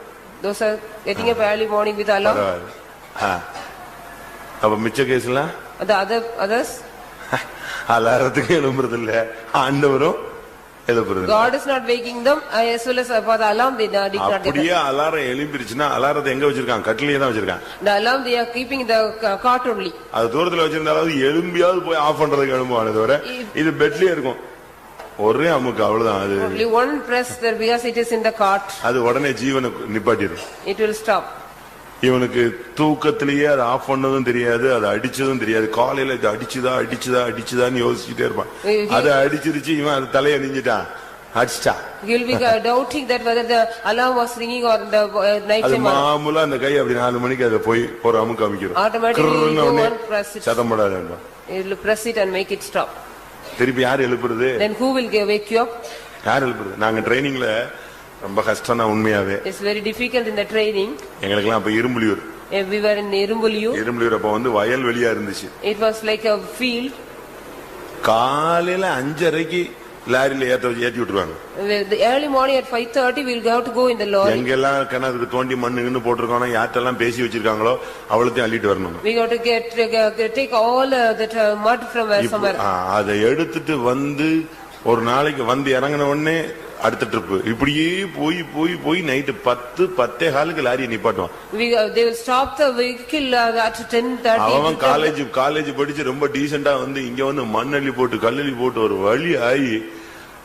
Those are getting up early morning with alarm. பரவாயில்ல. அப்ப மிச்ச கேஸ்லாம் The others? அலாரத்துக்கு எழும்புறது இல்ல, ஆண்டவரும் எழுப்புறது. God is not waking them as well as for the alarm they did not get அப்படியே up. அலாரம் எழும்பிருச்சுன்னா அலாரத்தை எங்க வச்சிருக்காங்க? கட்டிலேயே தான் வச்சிருக்காங்க. The alarm they are keeping in the cot only. அது தூரத்துல வச்சிருந்தாலும் எழும்பியாவது போய் ஆஃப் பண்றதுக்கு எழும்புவானது வர இது பெட்லயே இருக்கும். ஒரே அமுக்கு, அவ்வளவுதான். அது Only one press there because it is in the cart. அது உடனே ஜீவனை நிப்பாட்டிடும். It will stop. இவனுக்கு தூக்கத்திலேயே அதை ஆஃப் பண்ணதும் தெரியாது, அதை அடிச்சதும் தெரியாது. காலையில இது அடிச்சுதான்னு யோசிச்சுட்டே இருப்பான். அதை அடிச்சிருச்சு, இவன் அது தலையை அணிஞ்சிட்டான், அடிச்சிட்டா. He will be doubting that whether the alarm was ringing or the night அது time. மாமூலா அந்த கை அப்படி 4 மணிக்கு அதை போய் ஒரு அமுக்கு அமைக்கிறோம். Automatically you go and press it. சத்தம் போடாது. You will press it and make it stop. திருப்பி யார் எழுப்புறது? Then who will wake you up? யார் எழுப்புறது? நாங்க ட்ரைனிங்ல ரொம்ப கஷ்டம் தான் உண்மையாவே. It's very difficult in the training. எங்களுக்கெல்லாம் அப்ப Irumbuliyur. We were in Irumbuliyur. Irumbuliyur அப்ப வந்து வயல் வெளியா இருந்துச்சு. It was like a field. காலையில 5:30க்கு லாரியில ஏத்தி விட்டுருவாங்க. The early morning at 5:30 we'll have to go in the lorry. எங்கெல்லாம் கிணறுக்கு தோண்டி மண்ணுன்னு போட்டிருக்கானோ, யார்ட்டெல்லாம் பேசி வச்சிருக்காங்களோ அவளத்தையும் அள்ளிட்டு வரணும். We got to take all that mud from somewhere. அதை எடுத்துட்டு வந்து ஒரு நாளைக்கு வந்து இறங்கின உடனே அடுத்த ட்ரிப் இப்படியே போய் நைட்டு 10:10 லாரியை நிப்பாட்டுவான். They will stop the vehicle at 10:30. அவன் காலேஜ் படிச்சு ரொம்ப டீசெண்டா வந்து இங்க வந்து மண்ணள்ளி போட்டு கல்லள்ளி போட்டு ஒரு வழி ஆகி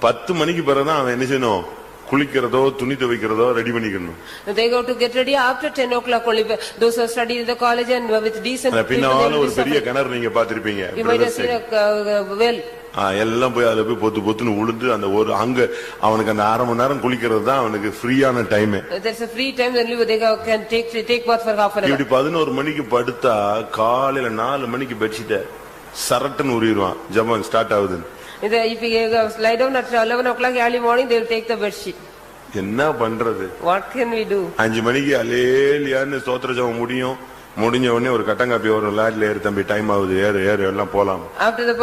10 மணிக்கு பிறகுதான் அவன் என்ன செய்யணும்? குளிக்கிறதோ துணி துவைக்கிறதோ ரெடி பண்ணிக்கணும். They go to get ready after 10 o'clock only. Those who study in the college and with decent people. பின்னால ஒரு பெரிய கிணறு நீங்க பாத்திருப்பீங்க. You might have seen a well. எல்லாம் போய் அதுல போய் பொத்துன்னு உளுந்து அந்த ஒரு அங்க அவனுக்கு அந்த 1/2 மணி நேரம் குளிக்கிறது தான் அவனுக்கு ஃப்ரீயான time. There's a free time when they can take bath for half an hour. இப்படி 11 மணிக்கு படுத்தா காலையில 4 மணிக்கு பெட்ஷீட்டை சரட்டுன்னு உரிடுவான். ஜபம் ஸ்டார்ட் ஆகுது. If you lie down at 11 o'clock early morning, they will take the bed sheet. என்ன பண்றது? What can we do? 5 மணிக்கு அலேலியான்னு ஸ்தோத்திர ஜெபம் முடிஞ்ச உடனே ஒரு கட்டங்காப்பி ஒரு லாரில ஏறு தம்பி, டைம் ஆகுது, ஏறு எல்லாம் போலாம். After the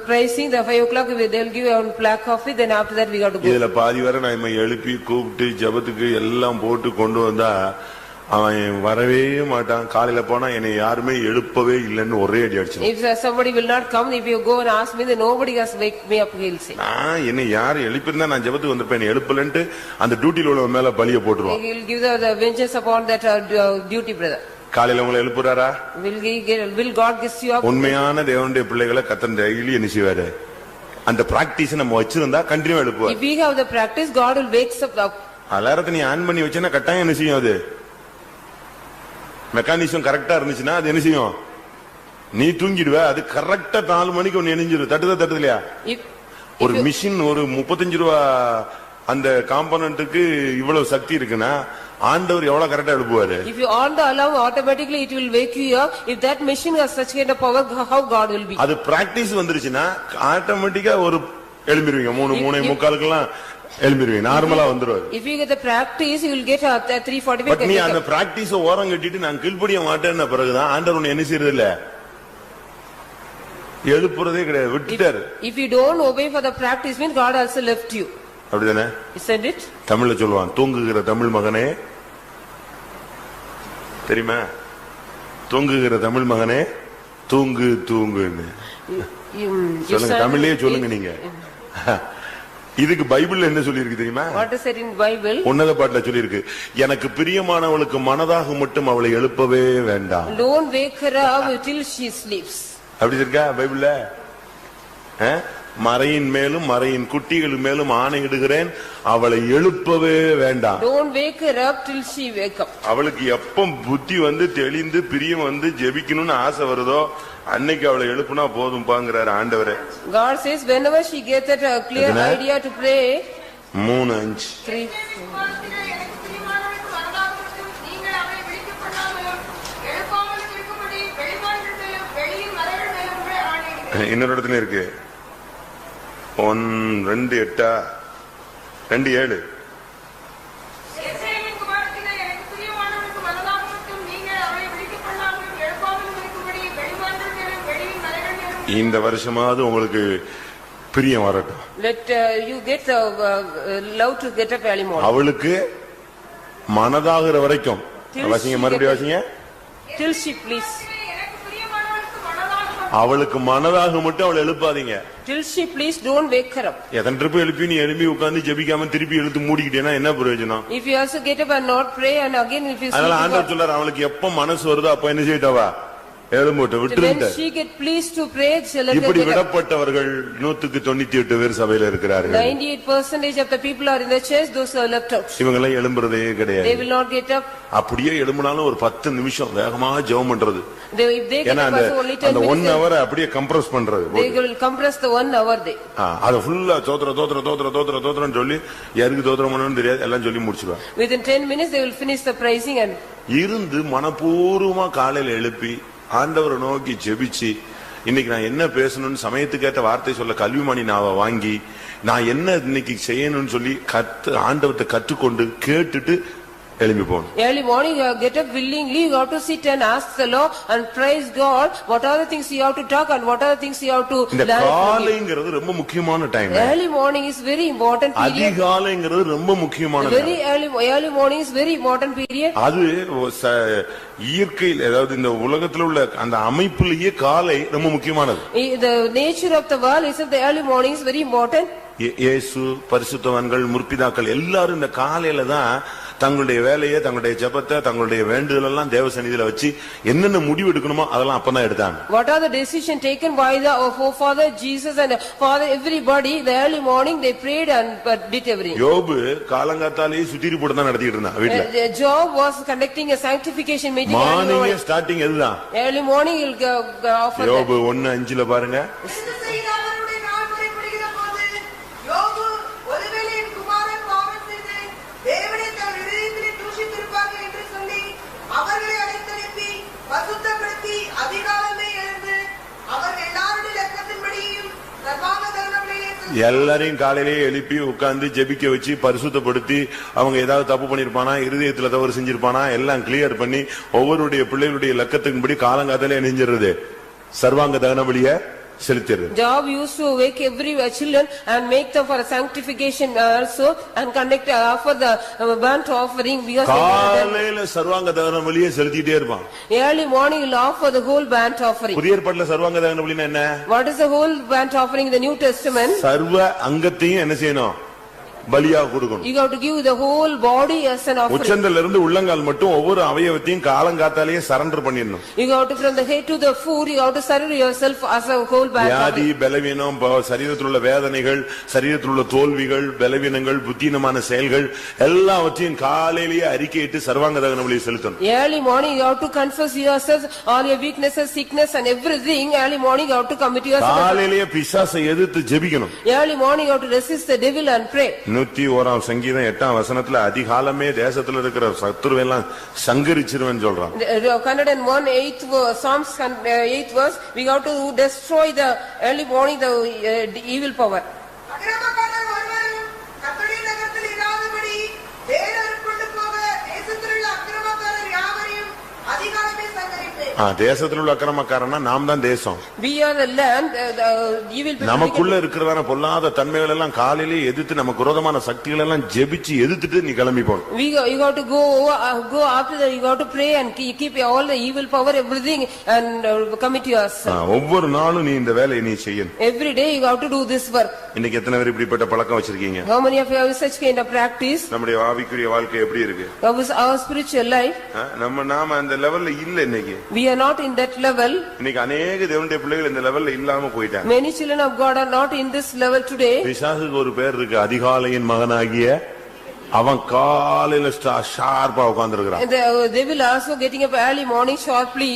praising, the 5 o'clock they will give you a black coffee. Then after that we got to go. இதுல பாதி வரை நான் எழுப்பி கூப்பிட்டு ஜபத்துக்கு எல்லாம் போட்டு கொண்டு வந்தா அவன் வரவே மாட்டான். காலையில போனா என்னை யாருமே எழுப்பவே இல்லைன்னு ஒரே அடி அடிச்சு. If somebody will not come, if you go and ask me, then nobody has wake me up, he'll say. நான் என்னை யாரு எழுப்பிருந்தா நான் ஜபத்துக்கு வந்திருப்பேன், எழுப்பலன்ட்டு அந்த டியூட்டில உள்ள மேல பலிய போட்டுருவான். He will give the vengeance upon that duty, brother. காலையில உங்களை எழுப்புறாரா? Will God give you up? உண்மையான தேவனுடைய பிள்ளைகளை கர்த்தர் டெய்லி என்ன செய்வாரு? அந்த பிராக்டிஸ் நம்ம வச்சிருந்தா continue எழுப்புவார். If we have the practice, God will wake us up. அலாரத்தை நீ ஆன் பண்ணி வச்சேன்னா கட்டாயம் என்ன செய்யும்? அது மெக்கானிசம் கரெக்டா இருந்துச்சுன்னா அது என்ன செய்யும்? நீ தூங்கிடுவ, அது கரெக்டா 4 மணிக்கு ஒன்னு எரிஞ்சிடும். தட்டுது இல்லையா? ஒரு மிஷின் ஒரு 35 ரூபா அந்த காம்பனன்ட்டுக்கு இவ்வளவு சக்தி இருக்குன்னா ஆண்டவர் எவ்வளவு கரெக்டா எழுப்புவாரு. If you on the alarm, automatically it will wake you up. If that machine has such kind of power, how God will be? அது பிராக்டிஸ் வந்துருச்சுன்னா ஆட்டோமேட்டிக்கா ஒரு எழும்பிடுவீங்க. 3:45 எழும்பிடுவீங்க, நார்மலா வந்துருவாரு. If you get the practice, you will get at 3:45. But நீ அந்த practice ஓரம் கட்டிட்டு நான் கீழ்ப்படிய மாட்டேன்ன பிறகுதான் ஆண்டவர் உன்னை என்ன செய்யறது இல்ல, எழுப்புறதே கிடையாது, விட்டுட்டாரு. If you don't obey for the practice, means God also left you. அப்படிதானே? Isn't it? தமிழ்ல சொல்லுவான், தூங்குகிற தமிழ் மகனே, தெரியுமா? தூங்குகிற தமிழ் மகனே தூங்கு தூங்குன்னு சொல்லுங்க, தமிழ்லயே சொல்லுங்க நீங்க. இதுக்கு பைபிள்ல என்ன சொல்லி இருக்கு தெரியுமா? What is it in Bible? உன்னத பாட்டுல சொல்லி இருக்கு, எனக்கு பிரியமானவளுக்கு மனதாக மட்டும் அவளை எழுப்பவே வேண்டாம். Don't wake her up till she sleeps. அப்படி இருக்கா பைபிள்ல? மறையின் மேலும் மறையின் குட்டிகள் மேலும் ஆணையிடுகிறேன், அவளை எழுப்பவே வேண்டாம். Don't wake her up till she wake up. அவளுக்கு எப்ப புத்தி வந்து தெளிந்து பிரியம் வந்து ஜெபிக்கணும்னு ஆசை வருதோ அன்னைக்கு அவளை எழுப்புனா போதும் பாங்கறாரு ஆண்டவரே. God says whenever she gets that clear idea to pray. 3:5 இன்னொரு இடத்துல இருக்கு 1:2 2:7 இந்த வருஷமாவது உங்களுக்கு பிரியம் வரட்டும். Let you get love to get up early morning. அவளுக்கு மனதாகிற வரைக்கும் வாசிங்க, மறுபடியும் வாசிங்க. Till she please. அவளுக்கு மனதாக மட்டும் அவளை எழுப்பாதீங்க. Till she please, don't wake her up. எத்தனை ட்ரிப் எழுப்பி நீ எழுப்பி உட்கார்ந்து ஜெபிக்காம திருப்பி எழுத்து மூடிக்கிட்டேன்னா என்ன பிரயோஜனம்? If you also get up and not pray and again if you அதனால ஆண்டவர் சொல்றார், அவளுக்கு எப்ப மனசு வருதோ அப்ப என்ன செய்யட்டவா, எழும்புட்டு விட்டுருங்க. When she get pleased to pray, இப்படி விடப்பட்டவர்கள் 198 பேர் சபையில இருக்கிறார்கள். 98% of the people are in the church, those are left out. இவங்க எல்லாம் எழும்புறதே கிடையாது. They will not get up. அப்படியே எழும்பினாலும் ஒரு 10 நிமிஷம் வேகமா ஜெபம் பண்றது. If they get up only 10 அந்த 1 minutes, hour அப்படியே கம்ப்ரஸ் பண்றது. they will compress the 1 hour they. அத ஃபுல்லா தோத்திரம் சொல்லி யாருக்கு தோத்திரம் பண்ணனும்னு தெரியாது, எல்லாம் சொல்லி முடிச்சிடுவாங்க. Within 10 minutes they will finish the praising and இருந்து மனப்பூர்வமா காலையில எழுப்பி ஆண்டவரை நோக்கி ஜெபிச்சு, இன்னைக்கு நான் என்ன பேசணும்னு சமயத்துக்கேற்ற வார்த்தை சொல்ல கல்விமணி நாவை வாங்கி நான் என்ன இன்னைக்கு செய்யணும்னு சொல்லி ஆண்டவத்தை கற்றுக்கொண்டு கேட்டுட்டு எழும்பி போகணும். Early morning you get up willingly, you have to sit and ask the Lord and praise God. What are the things you have to talk and what are the things you have to இந்த காலைங்கிறது ரொம்ப முக்கியமான time. Early morning is very important period. அதிகாலைங்கிறது ரொம்ப முக்கியமான very early morning is very important period. அது இயற்கையில், அதாவது இந்த உலகத்துல உள்ள அந்த அமைப்பிலேயே காலை ரொம்ப முக்கியமானது. The nature of the world is that the early morning is very important. இயேசு, பரிசுத்தவான்கள், முற்பிதாக்கள் எல்லாரும் இந்த காலையில தான் தங்களுடைய வேலையை, தங்களுடைய ஜெபத்தை, தங்களுடைய வேண்டுதல் எல்லாம் தேவ சந்நிதியில வச்சு என்னென்ன முடிவு எடுக்கணுமோ அதெல்லாம் அப்பதான் எடுத்தாங்க. What are the decision taken by the forefather Jesus and father everybody? The early morning they prayed and did everything. யோபு காலங்காத்தாலே சுத்திரி போட்டு தான் நடத்திட்டு இருந்தான் வீட்ல. Job was conducting a sanctification meeting. Morning starting எதுதான்? Early morning he'll offer. யோபு 1:5 பாருங்க. எல்லாரையும் காலையிலேயே எழுப்பி உட்கார்ந்து ஜெபிக்க வச்சு பரிசுத்தப்படுத்தி, அவங்க ஏதாவது தப்பு பண்ணிருப்பானா, இருதயத்துல தவறு செஞ்சிருப்பானா எல்லாம் கிளியர் பண்ணி ஒவ்வொருடைய பிள்ளைகளுடைய லக்கத்தின்படி காலங்காத்தாலே நெஞ்சிருது சர்வாங்க தகன பலியை செலுத்திடுது. Job used to wake every children and make them for a sanctification also and conduct offer the burnt offering because காலையில சர்வாங்க தகன பலியை செலுத்திட்டே இருப்பான். Early morning he'll offer the whole burnt offering. புதிய ஏற்பாட்டுல சர்வாங்க தகன பலினா என்ன? What is the whole burnt offering in the New Testament? சர்வ அங்கத்தையும் என்ன செய்யணும்? பலியா கொடுக்கணும். You have to give the whole body as an offering. உச்சந்தல இருந்து உள்ளங்கால் மட்டும் ஒவ்வொரு அவயவத்தையும் காலங்காத்தாலேயே சரண்டர் பண்ணிடணும். You have to from the head to the foot you have to surrender yourself as a whole body. வியாதி, பலவீனம், சரீரத்தில் உள்ள வேதனைகள், சரீரத்தில் உள்ள தோல்விகள், பலவீனங்கள், புத்தினமான செயல்கள் எல்லாவற்றையும் காலையிலேயே அறிக்கையிட்டு சர்வாங்க தகன பலியை செலுத்தணும். Early morning you have to confess yourself all your weaknesses, sickness and everything. Early morning you have to commit yourself. காலையிலேயே பிசாசை எதிர்த்து ஜெபிக்கணும். Early morning you have to resist the devil and pray. 101 சங்கீதம் 8ஆம் வசனத்துல அதிகாலமே தேசத்துல இருக்கிற சத்துருவெல்லாம் சங்கரிச்சிருவேன்னு சொல்றான். 101 8th verse, Psalms 8th verse, we got to destroy the early morning the evil power. அக்கிரமக்காரர் ஒருவரும் கர்த்தருடைய நகரத்தில் இராதபடி வேறொரு கொண்டு போக தேசத்திலுள்ள அக்கிரமக்காரர் யாவரையும் அதிகாலமே சங்கரிப்பேன். தேசத்துல உள்ள அக்கிரமக்காரன்னா நாம் தான் தேசம். We are the land, the evil people. நமக்குள்ள இருக்கிறதான பொல்லாத தன்மைகள் எல்லாம் காலையிலே எதிர்த்து நமக்கு விரோதமான சக்திகள் எல்லாம் ஜெபிச்சு எதிர்த்துட்டு நீ கிளம்பி போகணும். You got to go after that, you got to pray and keep all the evil power, everything, and commit yourself. ஒவ்வொரு நாளும் நீ இந்த வேலையை நீ செய்யணும். Every day you got to do this work. இன்னைக்கு எத்தனை பேர் இப்படிப்பட்ட பழக்கம் வச்சிருக்கீங்க? How many of you have such kind of practice? நம்முடைய ஆவிக்குரிய வாழ்க்கை எப்படி இருக்கு? Our spiritual life. நாம அந்த லெவல்ல இல்ல இன்னைக்கு. We are not in that level. இன்னைக்கு अनेक தேவனுடைய பிள்ளைகள் இந்த லெவல்ல இல்லாம போயிட்டாங்க. Many children of God are not in this level today. பிசாசுக்கு ஒரு பேர் இருக்கு, அதிகாலையின் மகனாகிய அவன். காலையில ஷார்ப்பா உட்கார்ந்திருக்கிறான். They will also getting up early morning sharply.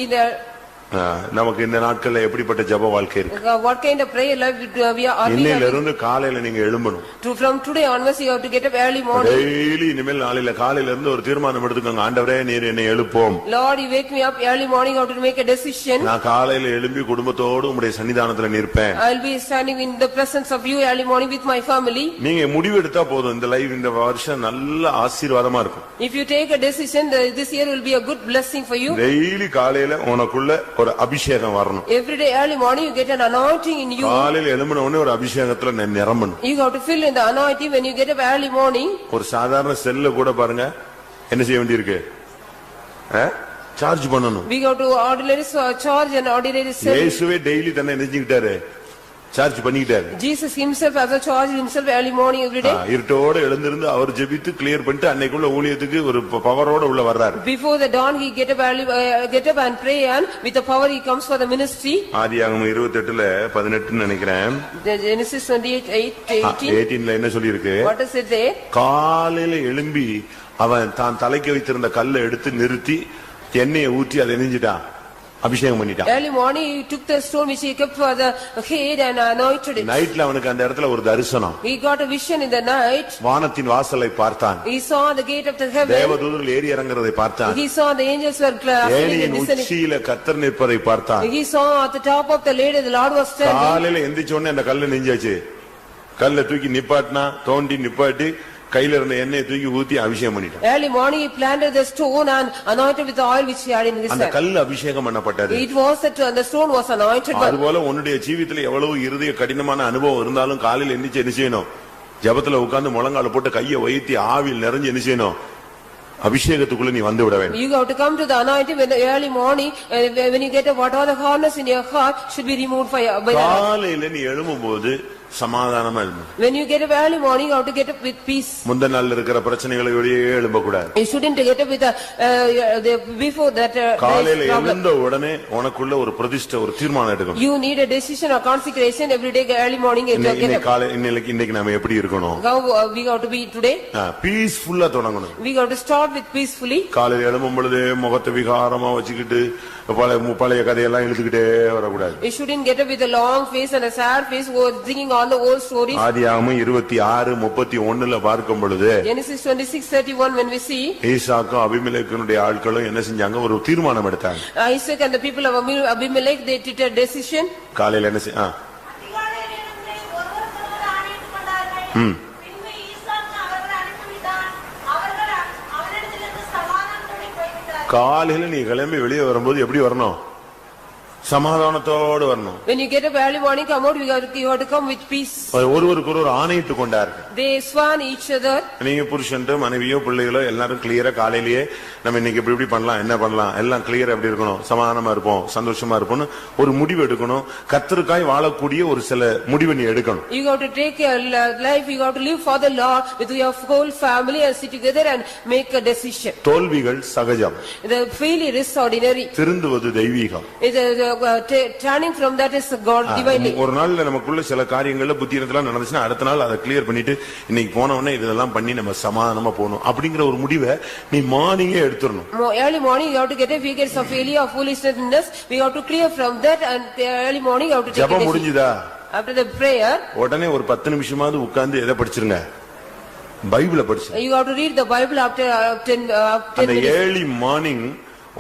நமக்கு இந்த நாட்கள்ல எப்படிப்பட்ட ஜெப வாழ்க்கை இருக்கு? What kind of prayer life we are? இன்னையில இருந்து காலையில நீங்க எழும்பணும். From today onwards you have to get up early morning. Daily இனிமேல் நாளையில காலையில இருந்து ஒரு தீர்மானம் எடுத்துக்கோங்க. ஆண்டவரே நீர் என்னை எழுப்போம். Lord, you wake me up early morning, I have to make a decision. நான் காலையில எழும்பி குடும்பத்தோடு உம்முடைய சன்னிதானத்துல நிற்பேன். I will be standing in the presence of you early morning with my family. நீங்க முடிவு எடுத்தா போதும், இந்த லைஃப் இந்த வருஷம் நல்ல ஆசீர்வாதமா இருக்கும். If you take a decision, this year will be a good blessing for you. Daily காலையில உனக்குள்ள ஒரு அபிஷேகம் வரணும். Every day early morning you get an anointing in you. காலையில எழும்பின உடனே ஒரு அபிஷேகத்துல நிரம்பணும். You have to fill in the anointing when you get up early morning. ஒரு சாதாரண செல்ல கூட பாருங்க என்ன செய்ய வேண்டியிருக்கு? சார்ஜ் பண்ணணும். We have to ordinary charge and ordinary cell. இயேசுவே டெய்லி தன்னை நினைச்சிட்டாரு, சார்ஜ் பண்ணிட்டாரு. Jesus himself has a charge himself early morning every day. இருட்டோட எழுந்திருந்து அவர் ஜெபித்து கிளியர் பண்ணிட்டு அன்னைக்குள்ள ஊழியத்துக்கு ஒரு பவரோட உள்ள வர்றாரு. Before the dawn he get up and pray, and with the power he comes for the ministry. ஆதியாகமம் 28ல 18 நினைக்கிறேன். Genesis 28:18 என்ன சொல்லி இருக்கு? What is it there? காலையில எழும்பி அவன் தான் தலைக்கு வைத்திருந்த கல்லை எடுத்து நிறுத்தி எண்ணெயை ஊற்றி அதை நெஞ்சிட்டான், அபிஷேகம் பண்ணிட்டான். Early morning he took the stone which he kept for the head and anointed it. நைட்ல அவனுக்கு அந்த இடத்துல ஒரு தரிசனம். He got a vision in the night. வானத்தின் வாசலை பார்த்தான். He saw the gate of the heaven. தேவதூதர்கள் ஏறி இறங்குறதை பார்த்தான். He saw the angels were ஏணியின் உச்சியில கர்த்தர் நிற்பதை பார்த்தான். He saw at the top of the ladder the Lord was standing. காலையில எந்திரிச்ச உடனே அந்த கல்லை நெஞ்சாச்சு. கல்லை தூக்கி நிப்பாட்டினா, தோண்டி நிப்பாட்டி கையில இருந்த எண்ணெயை தூக்கி ஊத்தி அபிஷேகம் பண்ணிட்டான். Early morning he planted the stone and anointed with the oil which he had in his hand. அந்த கல் அபிஷேகம் பண்ணப்பட்டது. It was that the stone was anointed. அதுபோல உன்னுடைய ஜீவிதத்துல எவ்வளவு இருதய கடினமான அனுபவம் இருந்தாலும் காலையில எந்திரிச்சு என்ன செய்யணும்? ஜெபத்துல உட்கார்ந்து முழங்கால போட்டு கையை வைத்தி ஆவியில் நிறைஞ்சு என்ன செய்யணும்? அபிஷேகத்துக்குள்ள நீ வந்து விட வேண்டும். You have to come to the anointing when the early morning, when you get what all the hardness in your heart should be removed by the காலையில நீ எழும்பும்போது சமாதானமா எழும்பு. When you get up early morning you have to get up with peace. முந்தின நாள்ல இருக்கிற பிரச்சனைகளோடயே எழும்ப கூடாது. You shouldn't get up with before that. காலையில எழுந்த உடனே உனக்குள்ள ஒரு பிரதிஷ்டை, ஒரு தீர்மானம் எடுக்கணும். You need a decision or consecration every day early morning. இன்னைக்கு நாம எப்படி இருக்கணும்? How we have to be today? பீஸ்ஃபுல்லா தொடங்கணும். We have to start with peacefully. காலையில எழும்பும் பொழுது முகத்தை விகாரமா வச்சுக்கிட்டு பழைய கதையெல்லாம் எழுதுகிட்டே வரக்கூடாது. You shouldn't get up with a long face and a sad face thinking all the old stories. ஆதியாகமம் 26:31ல பார்க்கும் பொழுது Genesis 26:31 when we see ஈசாக்கும் அபிமெலேக்குனுடைய ஆட்களும் என்ன செஞ்சாங்க? ஒரு தீர்மானம் எடுத்தாங்க. Isaac and the people of Abimelech, they took a decision. காலையில என்ன அதிகாலையில் எழுந்து ஒருவருக்கொருவர் ஆணையிட்டுக் கொண்டார்கள். பின்பு ஈசாக்கு அவர்களை அனுப்பிவிட்டான். அவர்கள் அவனிடத்திலிருந்து சமாதானத்தோடு போய்விட்டார்கள். காலையில நீ கிளம்பி வெளியே வரும்போது எப்படி வரணும்? சமாதானத்தோடு வரணும். When you get up early morning, come out, you have to come with peace. ஒருவருக்கு ஒருவர் ஆணையிட்டு கொண்டார்கள். They sworn each other. நீங்க புருஷன்ட்டு மனைவியோ பிள்ளைகளோ எல்லாரும் கிளியரா காலையிலேயே நம்ம இன்னைக்கு இப்படி பண்ணலாம், என்ன பண்ணலாம், எல்லாம் கிளியரா எப்படி இருக்கணும், சமாதானமா இருப்போம், சந்தோஷமா இருப்போம்னு ஒரு முடிவு எடுக்கணும். கர்த்தருக்காய் வாழக்கூடிய ஒரு சில முடிவு நீ எடுக்கணும். You have to take your life, you have to live for the Lord with your whole family and sit together and make a decision. தோல்விகள் சகஜம். The failure is ordinary. திருந்துவது Deiveegam. Turning from that is God divinely. ஒரு நாள்ல நமக்குள்ள சில காரியங்கள்ல புத்திரத்தெல்லாம் நடந்துச்சுன்னா அடுத்த நாள் அதை கிளியர் பண்ணிட்டு இன்னைக்கு போன உடனே இதெல்லாம் பண்ணி நம்ம சமாதானமா போகணும் அப்படிங்கிற ஒரு முடிவை நீ மார்னிங்கே எடுத்துடணும். Early morning you have to get a figures of failure or foolishness. We have to clear from that, and early morning you have to take a ஜெபம் முடிஞ்சதா? After the prayer உடனே ஒரு 10 நிமிஷமாவது உட்கார்ந்து எதை படிச்சிருங்க? பைபிளை படிச்சு You have to read the Bible after 10 அந்த minutes. ஏர்லி மார்னிங்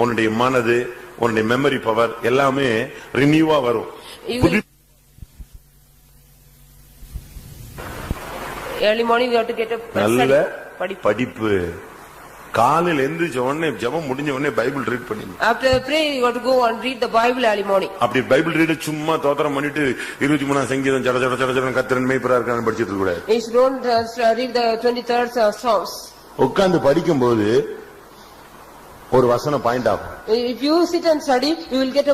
உன்னுடைய மனது உன்னுடைய மெமரி பவர் எல்லாமே ரினியூவா வரும். Early morning you have to get up. நல்ல படிப்பு. காலையில எந்திரிச்ச உடனே ஜெபம் முடிஞ்ச உடனே பைபிள் ரீட் பண்ணி After prayer you have to go and read the Bible early morning. அப்படி பைபிள் ரீட் சும்மா தோத்திரம் பண்ணிட்டு 23ஆம் சங்கீதம் ஜட ஜட ஜட ஜட கர்த்தரின் மேய்ப்பரா இருக்கான்னு படிச்சிட்டு இருக்க கூடாது. You don't read the 23rd Psalms. உட்கார்ந்து படிக்கும்போது ஒரு வசனம் பாயிண்ட் ஆகும். If you sit and study you will get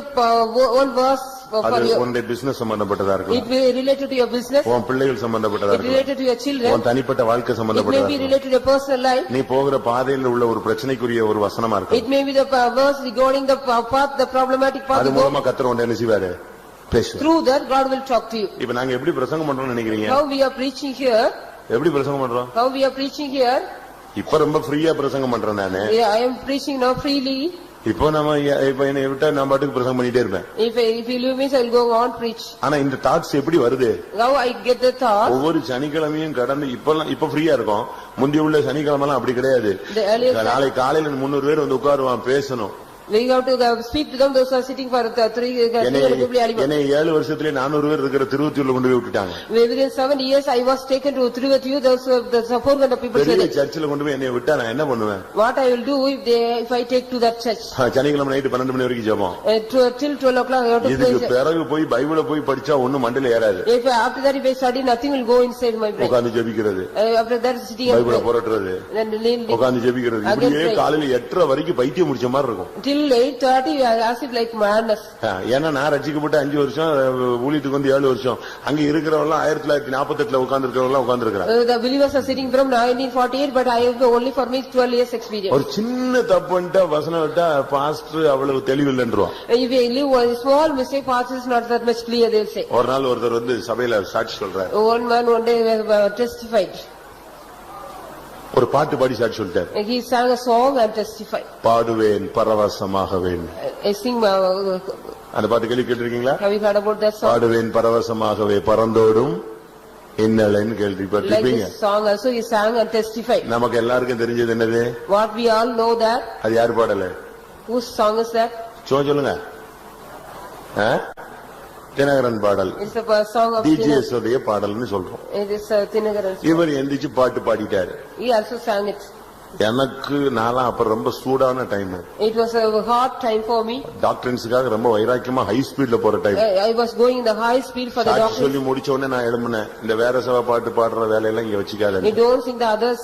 one verse for அது you. உன்னுடைய பிசினஸ் சம்பந்தப்பட்டதா இருக்கும். It may be related to your business. உன் பிள்ளைகள் சம்பந்தப்பட்டதா It இருக்கும். related to your children. உன் தனிப்பட்ட வாழ்க்கை It may சம்பந்தப்பட்டதா be இருக்கும். related to your personal life. நீ போகிற பாதையில உள்ள ஒரு பிரச்சனைக்குரிய ஒரு வசனமா இருக்கும். It may be the verse regarding the path, the problematic path. அது மூலமா கர்த்தர் உன்னை என்ன செய்வாரு? பேசுவார். Through that God will talk to you. இப்போ நாங்க எப்படி பிரசங்கம் பண்றோம்னு நினைக்கிறீங்க? How we are preaching here? எப்படி பிரசங்கம் பண்றோம்? How we are preaching here? இப்ப ரொம்ப ஃப்ரீயா பிரசங்கம் பண்றேன் நானு. I am preaching now freely. இப்போ நம்ம இப்ப என்ன விட்டா நான் பாட்டுக்கு பிரசங்கம் பண்ணிட்டே இருப்பேன். If you leave me I will go on preach. ஆனா இந்த தாட்ஸ் எப்படி வருது? How I get the thought? ஒவ்வொரு சனிக்கிழமையும் கடந்து இப்ப ஃப்ரீயா இருக்கும். முந்தி உள்ள சனிக்கிழமை அப்படி கிடையாது. நாளை காலையில 300 பேர் வந்து உட்காருவான் பேசணும். We have to speak to them. Those are sitting for 3 என்னை 7 வருஷத்துல 400 பேர் இருக்கிற திருவத்தியூர்ல கொண்டு போய் விட்டுட்டாங்க. Within 7 years I was taken to Trivandrum. Those the 400 people. பெரிய சர்ச்சில் கொண்டு போய் என்னை விட்டா நான் என்ன பண்ணுவேன்? What I will do if I take to that church? சனிக்கிழமை நைட் 12 மணி வரைக்கும் ஜெபம். Till 12 o'clock I have to pray. இதுக்கு பிறகு போய் பைபிளை போய் படிச்சா ஒண்ணும் மண்டையில ஏறாது. If after that if I study nothing will go inside my brain. உட்கார்ந்து ஜெபிக்கிறது. After that sitting and பைபிளை புரட்டுறது. உட்கார்ந்து ஜெபிக்கிறது. இப்படியே காலையில 8:30 வரைக்கும் பைத்தியம் முடிச்ச மாதிரி இருக்கும். Till 8:30 as if like madness. ஏன்னா நான் ரட்சிக்கப்பட்டு 5 வருஷம் ஊழியத்துக்கு வந்து 7 வருஷம் அங்க இருக்கிறவங்க 1948ல உட்கார்ந்து இருக்கிறவங்க உட்கார்ந்து இருக்காங்க. The believers are sitting from 1948 but I have only for me 12 years experience. ஒரு சின்ன தப்புன்ட்டா வசனம் விட்டா பாஸ்டர் அவ்வளவு தெளிவு இல்லன்றான். If you leave one small mistake pastor is not that much clear they will say. ஒரு நாள் ஒருத்தர் வந்து சபையில சாட்சி சொல்றாரு. One man one day testified. ஒரு பாட்டு பாடி சாட்சி சொல்லிட்டார். He sang a song and testified. பாடுவேன் பரவசமாகவேன். I sing அந்த பாட்டு கேள்விப்பட்டிருக்கீங்களா? Have you heard about that song? பாடுவேன் பரவசமாகவே பறந்தோடும் இன்னலன் கேள்விப்பட்டிருப்பீங்க. Like this song also he sang and testified. நமக்கு எல்லாருக்கும் தெரிஞ்சது என்னது? What we all know that. அது யார் பாடல? Whose song is that? சொல்லுங்க. தினகரன் பாடல். It's a song of DGS உடைய பாடல்னு சொல்றோம். It is Tinagaran. இவர் எந்திரிச்சு பாட்டு பாடிட்டாரு. He also sang it. எனக்கு நாளா அப்ப ரொம்ப சூடான time. It was a hard time for me. டாக்டர்ஸ்க்காக ரொம்ப வைராக்கியமா ஹை ஸ்பீட்ல போற time. I was going the high speed for the doctor. சொல்லி முடிச்ச உடனே நான் எழும்பினேன். இந்த வேற சபை பாட்டு பாடுற வேலையெல்லாம் இங்க வச்சுக்காத. You don't sing the others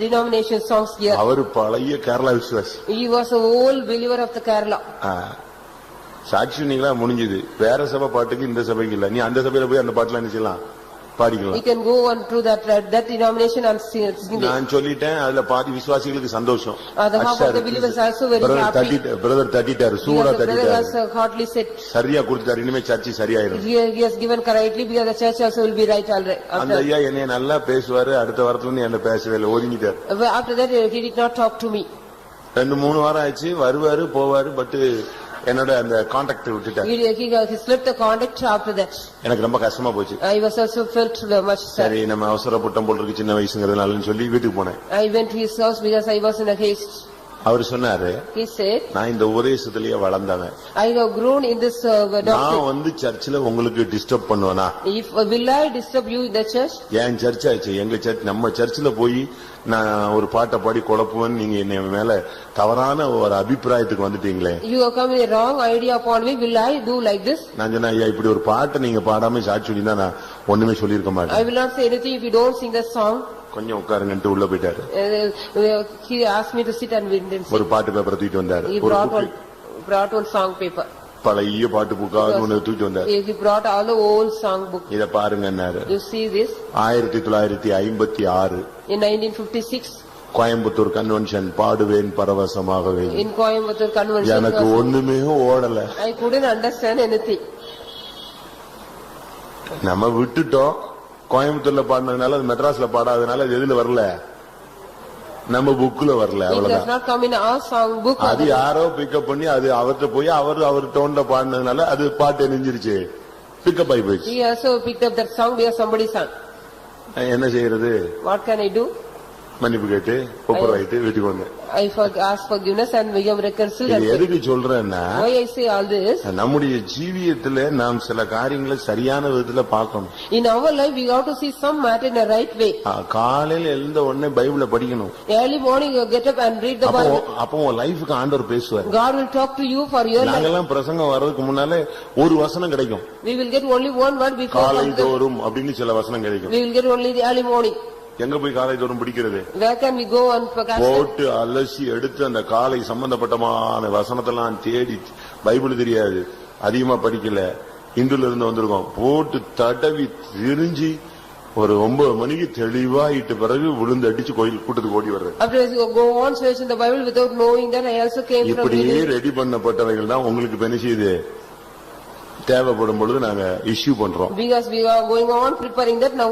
denomination songs here. அவர் பழைய கேரளா விசுவாசி. He was a old believer of the Kerala. சாட்சி நீங்களா முடிஞ்சது. வேற சபை பாட்டுக்கு இந்த சபைக்கு இல்ல. நீ அந்த சபையில போய் அந்த பாட்டுல நினைச்சலாம் பாடிக்கலாம். You can go on through that denomination and sing. நான் சொல்லிட்டேன். அதுல பாதி விசுவாசிகளுக்கு சந்தோஷம். The half of the believers also very happy. Brother தட்டிட்டாரு. சூடா தட்டிட்டாரு. Brother has hardly said. சரியா கொடுத்தாரு. இனிமே சர்ச்சு சரியாயிரும். He has given correctly because the church also will be right already. அந்த ஐயா என்னைய நல்லா பேசுவாரு. அடுத்த வாரத்துல இருந்து என்ன பேசவே இல்லை. ஒதுங்கிட்டாரு. After that he did not talk to me. 2-3 வாரம் ஆச்சு. வருவாரு போவாரு. பட் என்னோட அந்த கான்டாக்ட் விட்டுட்டாரு. He slipped the contact after that. எனக்கு ரொம்ப கஷ்டமா போச்சு. I was also felt much sad. சரி நம்ம அவசரப்பட்டம் போல இருக்கு சின்ன வயசுங்கிறதுனாலன்னு சொல்லி வீட்டுக்கு போனேன். I went to his house because I was in a haste. அவர் சொன்னாரு. He said, நான் இந்த உபதேசத்திலேயே வளர்ந்தவன். I have grown in this doctrine. நான் வந்து சர்ச்சில் உங்களுக்கு டிஸ்டர்ப் பண்ணுவேனா? If will I disturb you in the church? என் சர்ச் ஆச்சு. எங்க சர்ச் நம்ம சர்ச்சில் போய் நான் ஒரு பாட்டை பாடி குழப்புவேன். நீங்க என்ன மேல தவறான ஒரு அபிப்பிராயத்துக்கு வந்துட்டீங்களே. You have come with a wrong idea upon me. Will I do like this? நான் சொன்னேன் ஐயா இப்படி ஒரு பாட்டை நீங்க பாடாம சாட்சி சொல்லினா நான் ஒண்ணுமே சொல்லியிருக்க மாட்டேன். I will not say anything if you don't sing the song. கொஞ்சம் உட்காருங்கன்ட்டு உள்ள போயிட்டாரு. He asked me to sit and sing. ஒரு பாட்டு பேப்பர் தூக்கிட்டு வந்தாரு. He brought one song paper. பழைய பாட்டு புக்கா ஒன்னு தூக்கிட்டு வந்தாரு. He brought all the old song book. இத பாருங்கன்னாரு. You see this? 1956 in 1956 Coimbatore convention பாடுவேன் பரவசமாகவே. In Coimbatore convention எனக்கு ஒண்ணுமே ஓடல. I couldn't understand anything. நம்ம விட்டுட்டோம். கோயம்புத்தூர்ல பாடினதுனால அது மெட்ராஸ்ல பாடாதனால அது எதுல வரல? நம்ம புக்ல வரல. அவ்வளவுதான். அது யாரோ பிக்கப் பண்ணி அது அவர்கிட்ட போய் அவர் டோன்ல பாடினதுனால அது பாட்டு நெஞ்சிருச்சு. பிக்கப் ஆகி போயிடுச்சு. He also picked up that song because somebody sang. என்ன செய்யறது? What can I do? மன்னிப்பு கேட்டு ஒப்புரவாயிட்டு வீட்டுக்கு வந்தேன். I asked forgiveness and we have reconciled. இது எதுக்கு சொல்றேன்னா, Why I say all this? நம்முடைய ஜீவியத்துல நாம் சில காரியங்களை சரியான விதத்துல பார்க்கணும். In our life we have to see some matter in a right way. காலையில எழுந்த உடனே பைபிளை படிக்கணும். Early morning you get up and read the Bible. அப்போ உன் லைஃப்க்கு ஆண்டவர் பேசுவார். God will talk to you for your life. நாங்கெல்லாம் பிரசங்கம் வர்றதுக்கு முன்னாலே ஒரு வசனம் கிடைக்கும். We will get only one word before. காலைதோறும் அப்படின்னு சில வசனம் கிடைக்கும். We will get only the early morning. எங்க போய் காலைதோறும் பிடிக்கிறது? Where can we go and போட்டு அலசி எடுத்து அந்த காலை சம்பந்தப்பட்டமான வசனத்தெல்லாம் தேடி, பைபிள் தெரியாது, அதிகமா படிக்கல, இந்துல இருந்து வந்திருக்கோம், போட்டு தடவி திரிஞ்சு ஒரு 9 மணிக்கு தெளிவாயிட்ட பிறகு விழுந்து அடிச்சு கோயில் கூட்டத்துக்கு ஓடி வர்றது. After you go on searching the Bible without knowing that I also came from. இப்படியே ரெடி பண்ணப்பட்டவைகள் தான் உங்களுக்கு பெனிஃபிட் தேவைப்படும் பொழுது நாங்க இஷ்யூ பண்றோம். Because we are going on preparing that, now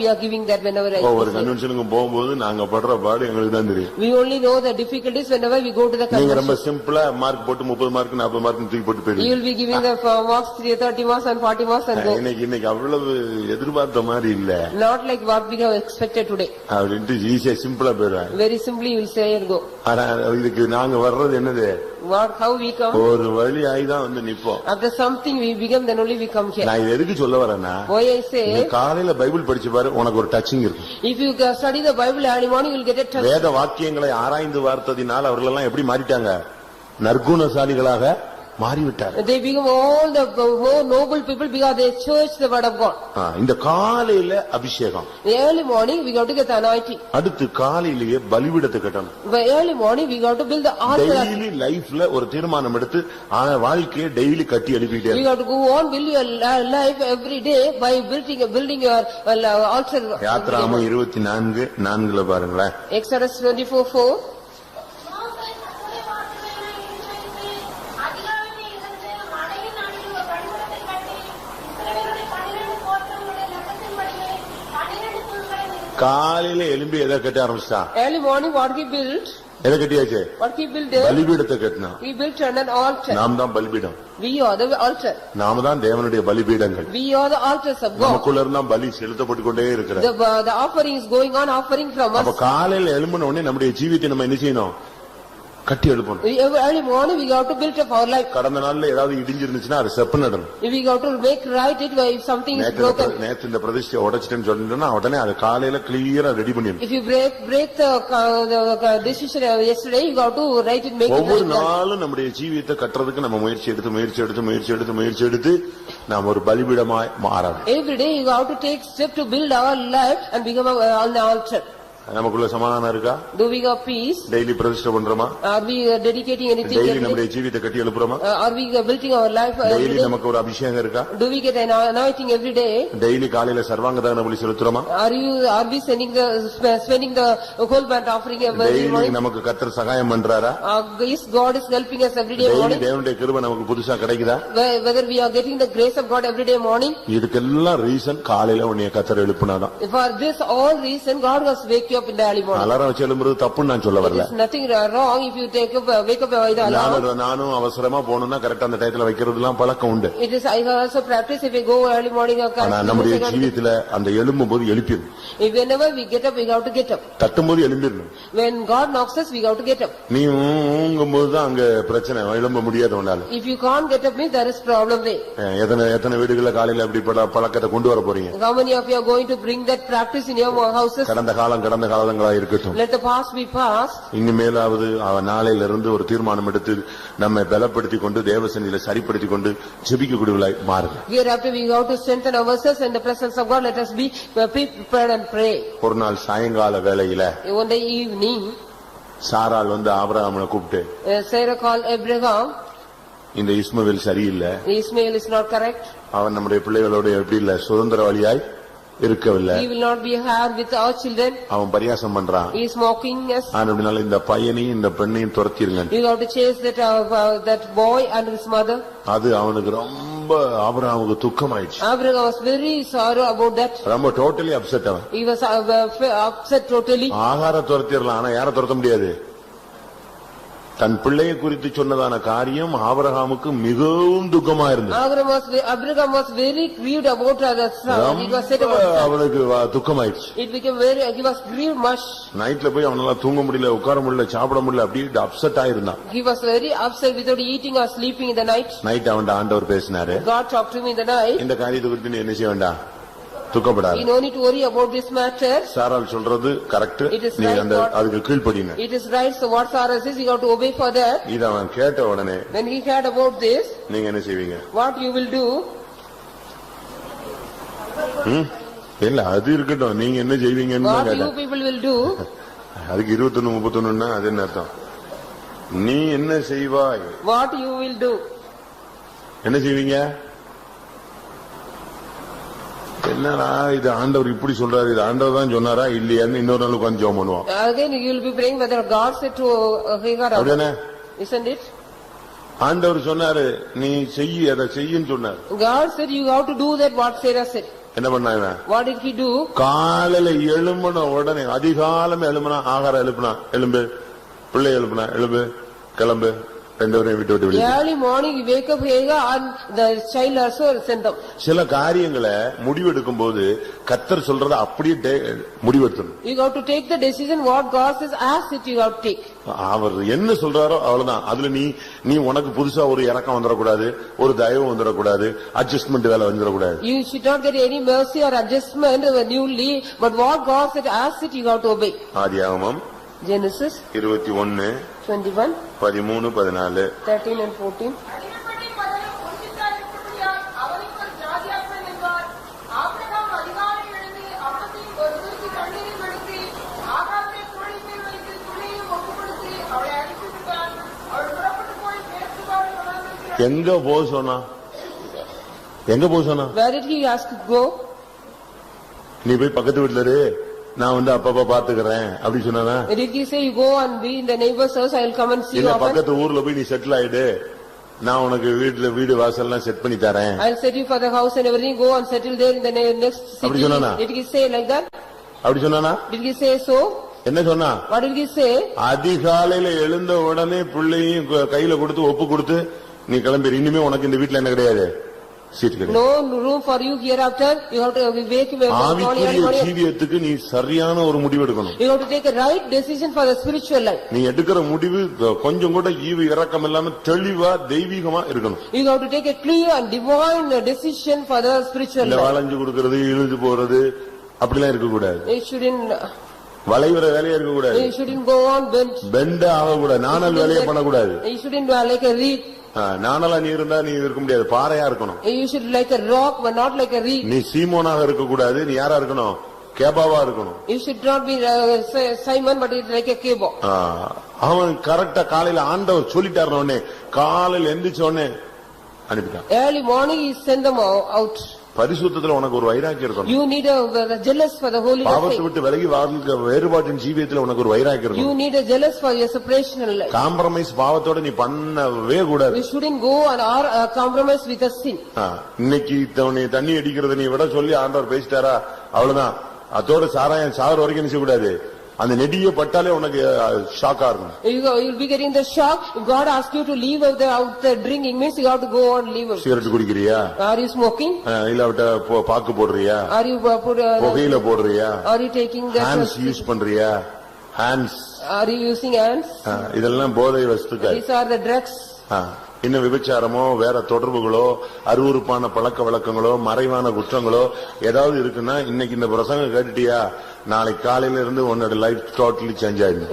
we are giving that whenever I. ஒரு கன்வென்ஷனுக்கு போகும்போது நாங்க படுற பாடு எங்களுக்கு தான் தெரியும். We only know the difficulties whenever we go to the convention. நீங்க ரொம்ப சிம்பிளா மார்க் போட்டு 30 மார்க் 40 மார்க் தூக்கி போட்டு போயிடுவீங்க. You will be giving the marks 30 marks and 40 marks and go. இன்னைக்கு அவ்வளவு எதிர்பார்த்த மாதிரி இல்ல. Not like what we have expected today. அப்படின்ட்டு ஈஸியா சிம்பிளா போயிடுவாங்க. Very simply you will say and go. ஆனா இதுக்கு நாங்க வர்றது என்னது? How we come? ஒரு வழி ஆயிதான் வந்து நிப்போம். After something we become, then only we come here. நான் எதுக்கு சொல்ல வரேன்னா, why I say, காலையில பைபிள் படிச்சு பாரு, உனக்கு ஒரு டச்சிங் இருக்கும். If you study the Bible early morning you will get a touch. வேத வாக்கியங்களை ஆராய்ந்து பார்த்ததினால் அவர்கள் எல்லாம் எப்படி மாறிட்டாங்க? நற்குணசாலிகளாக மாறிவிட்டார். They become all the more noble people because they search the word of God. இந்த காலையில அபிஷேகம். Early morning we got to get anointing. அடுத்து காலையிலேயே பலிபீடத்தை கட்டணும். Early morning we got to build the altar. Daily லைஃப்ல ஒரு தீர்மானம் எடுத்து வாழ்க்கையை டெய்லி கட்டி எழுப்பிட்டே. We got to go on build your life every day by building your altar. யாத்ராகமம் 24:4 பாருங்களேன். Exodus 24:4. காலையில எழும்பி எதை கட்ட ஆரம்பிச்சான்? Early morning what he built? எதை கட்டியாச்சு? What he built? பலிபீடத்தை கட்டினான். He built an altar. நாம் தான் பலிபீடம். We are the altar. நாம தான் தேவனுடைய பலிபீடங்கள். We are the altars of God. நமக்குள்ள இருந்தா பலி செலுத்தப்பட்டு கொண்டே இருக்கிறது. The offering is going on, offering from us. அப்ப காலையில எழும்பின உடனே நம்முடைய ஜீவித்தை நம்ம என்ன செய்யணும்? கட்டி எழுப்பணும். Early morning we got to build up our life. கடந்த நாள்ல ஏதாவது இடிஞ்சிருந்துச்சுன்னா அது செப்பு நடணும். We got to make right it if something is broken. நேத்து இந்த பிரதிஷ்டை உடைச்சிட்டேன்னு சொன்னா உடனே அது காலையில கிளியரா ரெடி பண்ணிடணும். If you break the decision yesterday, you got to write it, make it. ஒவ்வொரு நாளும் நம்முடைய ஜீவியத்தை கட்டுறதுக்கு நம்ம முயற்சி எடுத்து நாம் ஒரு பலிபீடமாய் மாறணும். Every day you have to take step to build our life and become an altar. நமக்குள்ள சமாதானம் இருக்கா? Do we have peace? Daily பிரதிஷ்டை பண்றோமா? Are we dedicating anything? Daily நம்முடைய ஜீவியத்தை கட்டி எழுப்புறோமா? Are we building our life? Daily நமக்கு ஒரு அபிஷேகம் இருக்கா? Do we get an anointing every day? Daily காலையில சர்வாங்க தகன பலி செலுத்துறோமா? Are we spending the whole burnt offering every daily morning? நமக்கு கர்த்தர் சகாயம் பண்றாரா? Is God is helping us every day morning? Daily தேவனுடைய கிருபை நமக்கு புதுசா கிடைக்குதா? Whether we are getting the grace of God every day morning? இதுக்கெல்லாம் ரீசன் காலையில உன்னை கர்த்தர் எழுப்புனாதான். For this all reason God was wake you up in the early morning. Alarm வச்சு எழும்புறது தப்புன்னு நான் சொல்ல வரல. There is nothing wrong if you wake up by the alarm. நானும் அவசரமா போகணும்னா கரெக்டா அந்த டயத்துல வைக்கிறதுலாம் பழக்கம் உண்டு. It is I also practice if we go early morning or நம்முடைய ஜீவியத்துல அந்த எழும்பும் போது எழுப்பிடும். Whenever we get up we have to get up. தட்டும்போது எழும்பிடணும். When God knocks us we have to get up. நீ ஊங்கும்போது தான் அங்க பிரச்சனை, எழும்ப முடியாது உன்னால. If you can't get up means there is problem there. எத்தனை வீடுகள்ல காலையில அப்படி பழக்கத்தை கொண்டு வர போறீங்க? How many of you are going to bring that practice in your houses? கடந்த காலங்களா இருக்கட்டும். Let the past be past. இனிமேலாவது நாளையில இருந்து ஒரு தீர்மானம் எடுத்து நம்மை பலப்படுத்திக் கொண்டு தேவசன்னில சரிப்படுத்திக் கொண்டு ஜெபிக்கக்கூடியவர்களாய் மாறுங்க. Hereafter we have to strengthen ourselves in the presence of God. Let us be prepared and pray. ஒரு நாள் சாயங்கால வேளையில One day evening சாராள் வந்து ஆபிரகாமை கூப்பிட்டு, Sarah called Abraham. இந்த இஸ்மவேல் சரியில்லை, Ismail is not correct. அவன் நம்முடைய பிள்ளைகளோட எப்படி இல்ல சுதந்திரவாளியாய் இருக்கவில்லை. He will not be here with our children. அவன் பரியாசம் பண்றான். He is mocking us. அப்படினால இந்த பையனையும் இந்த பெண்ணையும் துரத்திருங்க. You have to chase that boy and his mother. அது அவனுக்கு ரொம்ப ஆபிரகாமுக்கு துக்கமாயிடுச்சு. Abraham was very sorrow about that. ரொம்ப டோட்டலி அப்செட் அவன். He was upset totally. ஆகார துரத்திடலாம், ஆனா யாரை துரத்த முடியாது? தன் பிள்ளையை குறித்து சொன்னதான காரியம் ஆபிரகாமுக்கு மிகவும் துக்கமா இருந்தது. Abraham was very grieved about the son. He was said about that. அவனுக்கு துக்கமாயிடுச்சு. It became he was grieved much. நைட்ல போய் அவனால தூங்க முடியல, உட்கார முடியல, சாப்பிட முடியல, அப்படியே upset ஆயிருந்தான். He was very upset without eating or sleeping in the night. Night அவன் ஆண்டவர் பேசினாரு. God talked to him in the night. இந்த காரியத்தை குறித்து நீ என்ன செய்ய வேண்டாம், துக்கப்படாத. You no need to worry about this matter. சாராள் சொல்றது கரெக்ட், நீ அந்த அதுக்கு கீழ்ப்படின. It is right. So what Sarah says, you have to obey for that. இத அவன் கேட்ட உடனே When he heard about this, நீங்க என்ன செய்வீங்க? what you will do? இல்ல அது இருக்கட்டும், நீங்க என்ன செய்வீங்கன்னு What கேட்டேன். you people will do? அதுக்கு 21 31ன்னா அது என்ன அர்த்தம்? நீ என்ன செய்வாய்? What you will do? என்ன செய்வீங்க? என்னடா இது ஆண்டவர் இப்படி சொல்றாரு, இது ஆண்டவர் தான் சொன்னாரா இல்லையான்னு இன்னொரு நாள் உட்கார்ந்து ஜெபம் பண்ணுவோம். Again you will be praying whether God said to Hagar. அப்படியே Isn't it? ஆண்டவர் சொன்னாரு நீ செய், அதை செய்யின்னு சொன்னார். God said you have to do that what Sarah said. என்ன பண்ணாங்க? What did he do? காலையில எழும்பின உடனே, அதிகாலமே எழும்பினா, ஆகாரம் எழுப்பினா, எழும்பு, பிள்ளை எழுப்பினா, எழும்பு, கிளம்பு, ரெண்டு பேரையும் விட்டு விட்டு வெளியே. Early morning you wake up Hagar and the child also sent them. சில காரியங்களை முடிவெடுக்கும் போது கர்த்தர் சொல்றத அப்படியே முடிவெடுக்கணும். You have to take the decision what God says as it you have to take. அவர் என்ன சொல்றாரோ அவ்வளவுதான். அதுல நீ உனக்கு புதுசா ஒரு இறக்கம் வந்துடக்கூடாது, ஒரு தயவு வந்துடக்கூடாது, அட்ஜஸ்ட்மெண்ட் வேலை வந்துடக்கூடாது. You should not get any mercy or adjustment newly, but what God said as it you have to obey. ஆதியாகமம் Genesis 21 21 13 14 13 and 14. அதின்படி பலரும் ஒன்றித்தாயிருக்கும்படியால் அவனுக்கு ஒரு ஜாதியாப்பன் என்பார். ஆபிரகாம் அதிகாலை எழுந்து அப்பத்தையும் ஒரு துருத்தி தண்ணீரையும் எடுத்து ஆகாரை தோளின் மேல் வைத்து துணியையும் ஒப்புக்கொடுத்து அவளை அனுப்பிவிட்டார். அவள் புறப்பட்டு போய் பேசுவாள் வளர்ந்திருக்கிறாள். எங்க போக சொன்னா? எங்க போக சொன்னா? Where did he ask to go? நீ போய் பக்கத்து வீட்டுல இரு, நான் அப்பப்ப பாத்துக்கிறேன் அப்படி சொன்னா? Did he say you go and be in the neighbor's house, I will come and see you இல்ல often? பக்கத்து ஊர்ல போய் நீ செட்டில் ஆயிடு, நான் உனக்கு வீடு வாசல் எல்லாம் செட் பண்ணி தரேன். I'll set you for the house and everything, go and settle there in the next அப்படி city. சொன்னானா? Did he say like that? அப்படி சொன்னானா? Did he say so? என்ன சொன்னா? What did he say? அதிகாலையில எழுந்த உடனே பிள்ளையும் கையில கொடுத்து ஒப்பு கொடுத்து நீ கிளம்பி, இனிமே உனக்கு இந்த வீட்டுல என்ன கிடையாது, சீட் கிடையாது. No room for you hereafter. You have to wake him up. ஆவிக்குரிய ஜீவியத்துக்கு நீ சரியான ஒரு முடிவு எடுக்கணும். You have to take a right decision for the spiritual life. நீ எடுக்கிற முடிவு கொஞ்சம் கூட ஈவு இரக்கம் இல்லாம தெளிவா தெய்வீகமா இருக்கணும். You have to take a clear and divine decision for the spiritual life. வளைஞ்சு கொடுக்கிறது, இழுந்து போறது அப்படிலாம் இருக்க கூடாது. You shouldn't வளைவர வேலையா இருக்க கூடாது. You shouldn't go on bend ஆக கூடாது. நாணல் வேலையை பண்ணக்கூடாது. You shouldn't like a reed. நாணலா நீ இருந்தா நீ இருக்க முடியாது, பாறையா இருக்கணும். You should like a rock but not like a reed. நீ சீமோனாக இருக்க கூடாது, நீ யாரா இருக்கணும், கேபாவா இருக்கணும். You should not be Simon but it's like a Kebo. அவன் கரெக்டா காலையில ஆண்டவர் சொல்லிட்டாருன உடனே காலையில எந்திரிச்ச உடனே அனுப்பிட்டான். Early morning he sent them out. பரிசுத்தத்துல உனக்கு ஒரு வைராக்கியம் இருக்கணும். You need a jealous for the holy பாவத்தை விட்டு விலகி வாழ்க்கை வேறுபாட்டின் ஜீவியத்துல உனக்கு ஒரு வைராக்கியம் இருக்கணும். You need a jealous for your separational life. Compromise பாவத்தோட நீ பண்ணவே கூடாது. You shouldn't go and compromise with a sin. இன்னைக்கு தண்ணி அடிக்கிறத நீ விட சொல்லி ஆண்டவர் பேசிட்டாரா, அவ்வளவுதான். அதோட சாராயம் சாகர வரைக்கும் என்ன செய்யக்கூடாது, அந்த நெடிய பட்டாலே உனக்கு ஷாக்கா இருக்கும். You will be getting the shock. If God asks you to leave out the drinking, means you have to go on leave. Cigarette குடிக்கிறியா? Are you smoking? இல்ல பாக்கு போடுறியா? Are you புகையில போடுறியா? Are you taking the hands use பண்றியா? hands Are you using hands? இதெல்லாம் போதை வஸ்துக்கள். These are the drugs. இன்னும் விபச்சாரமோ வேற தொடர்புகளோ அருவருப்பான பழக்க வழக்கங்களோ மறைவான குற்றங்களோ ஏதாவது இருக்குன்னா இன்னைக்கு இந்த பிரசங்கம் கேட்டுட்டியா, நாளைக்கு காலையில இருந்து உன்னோட லைஃப் டோட்டலி சேஞ்ச் ஆயிடும்.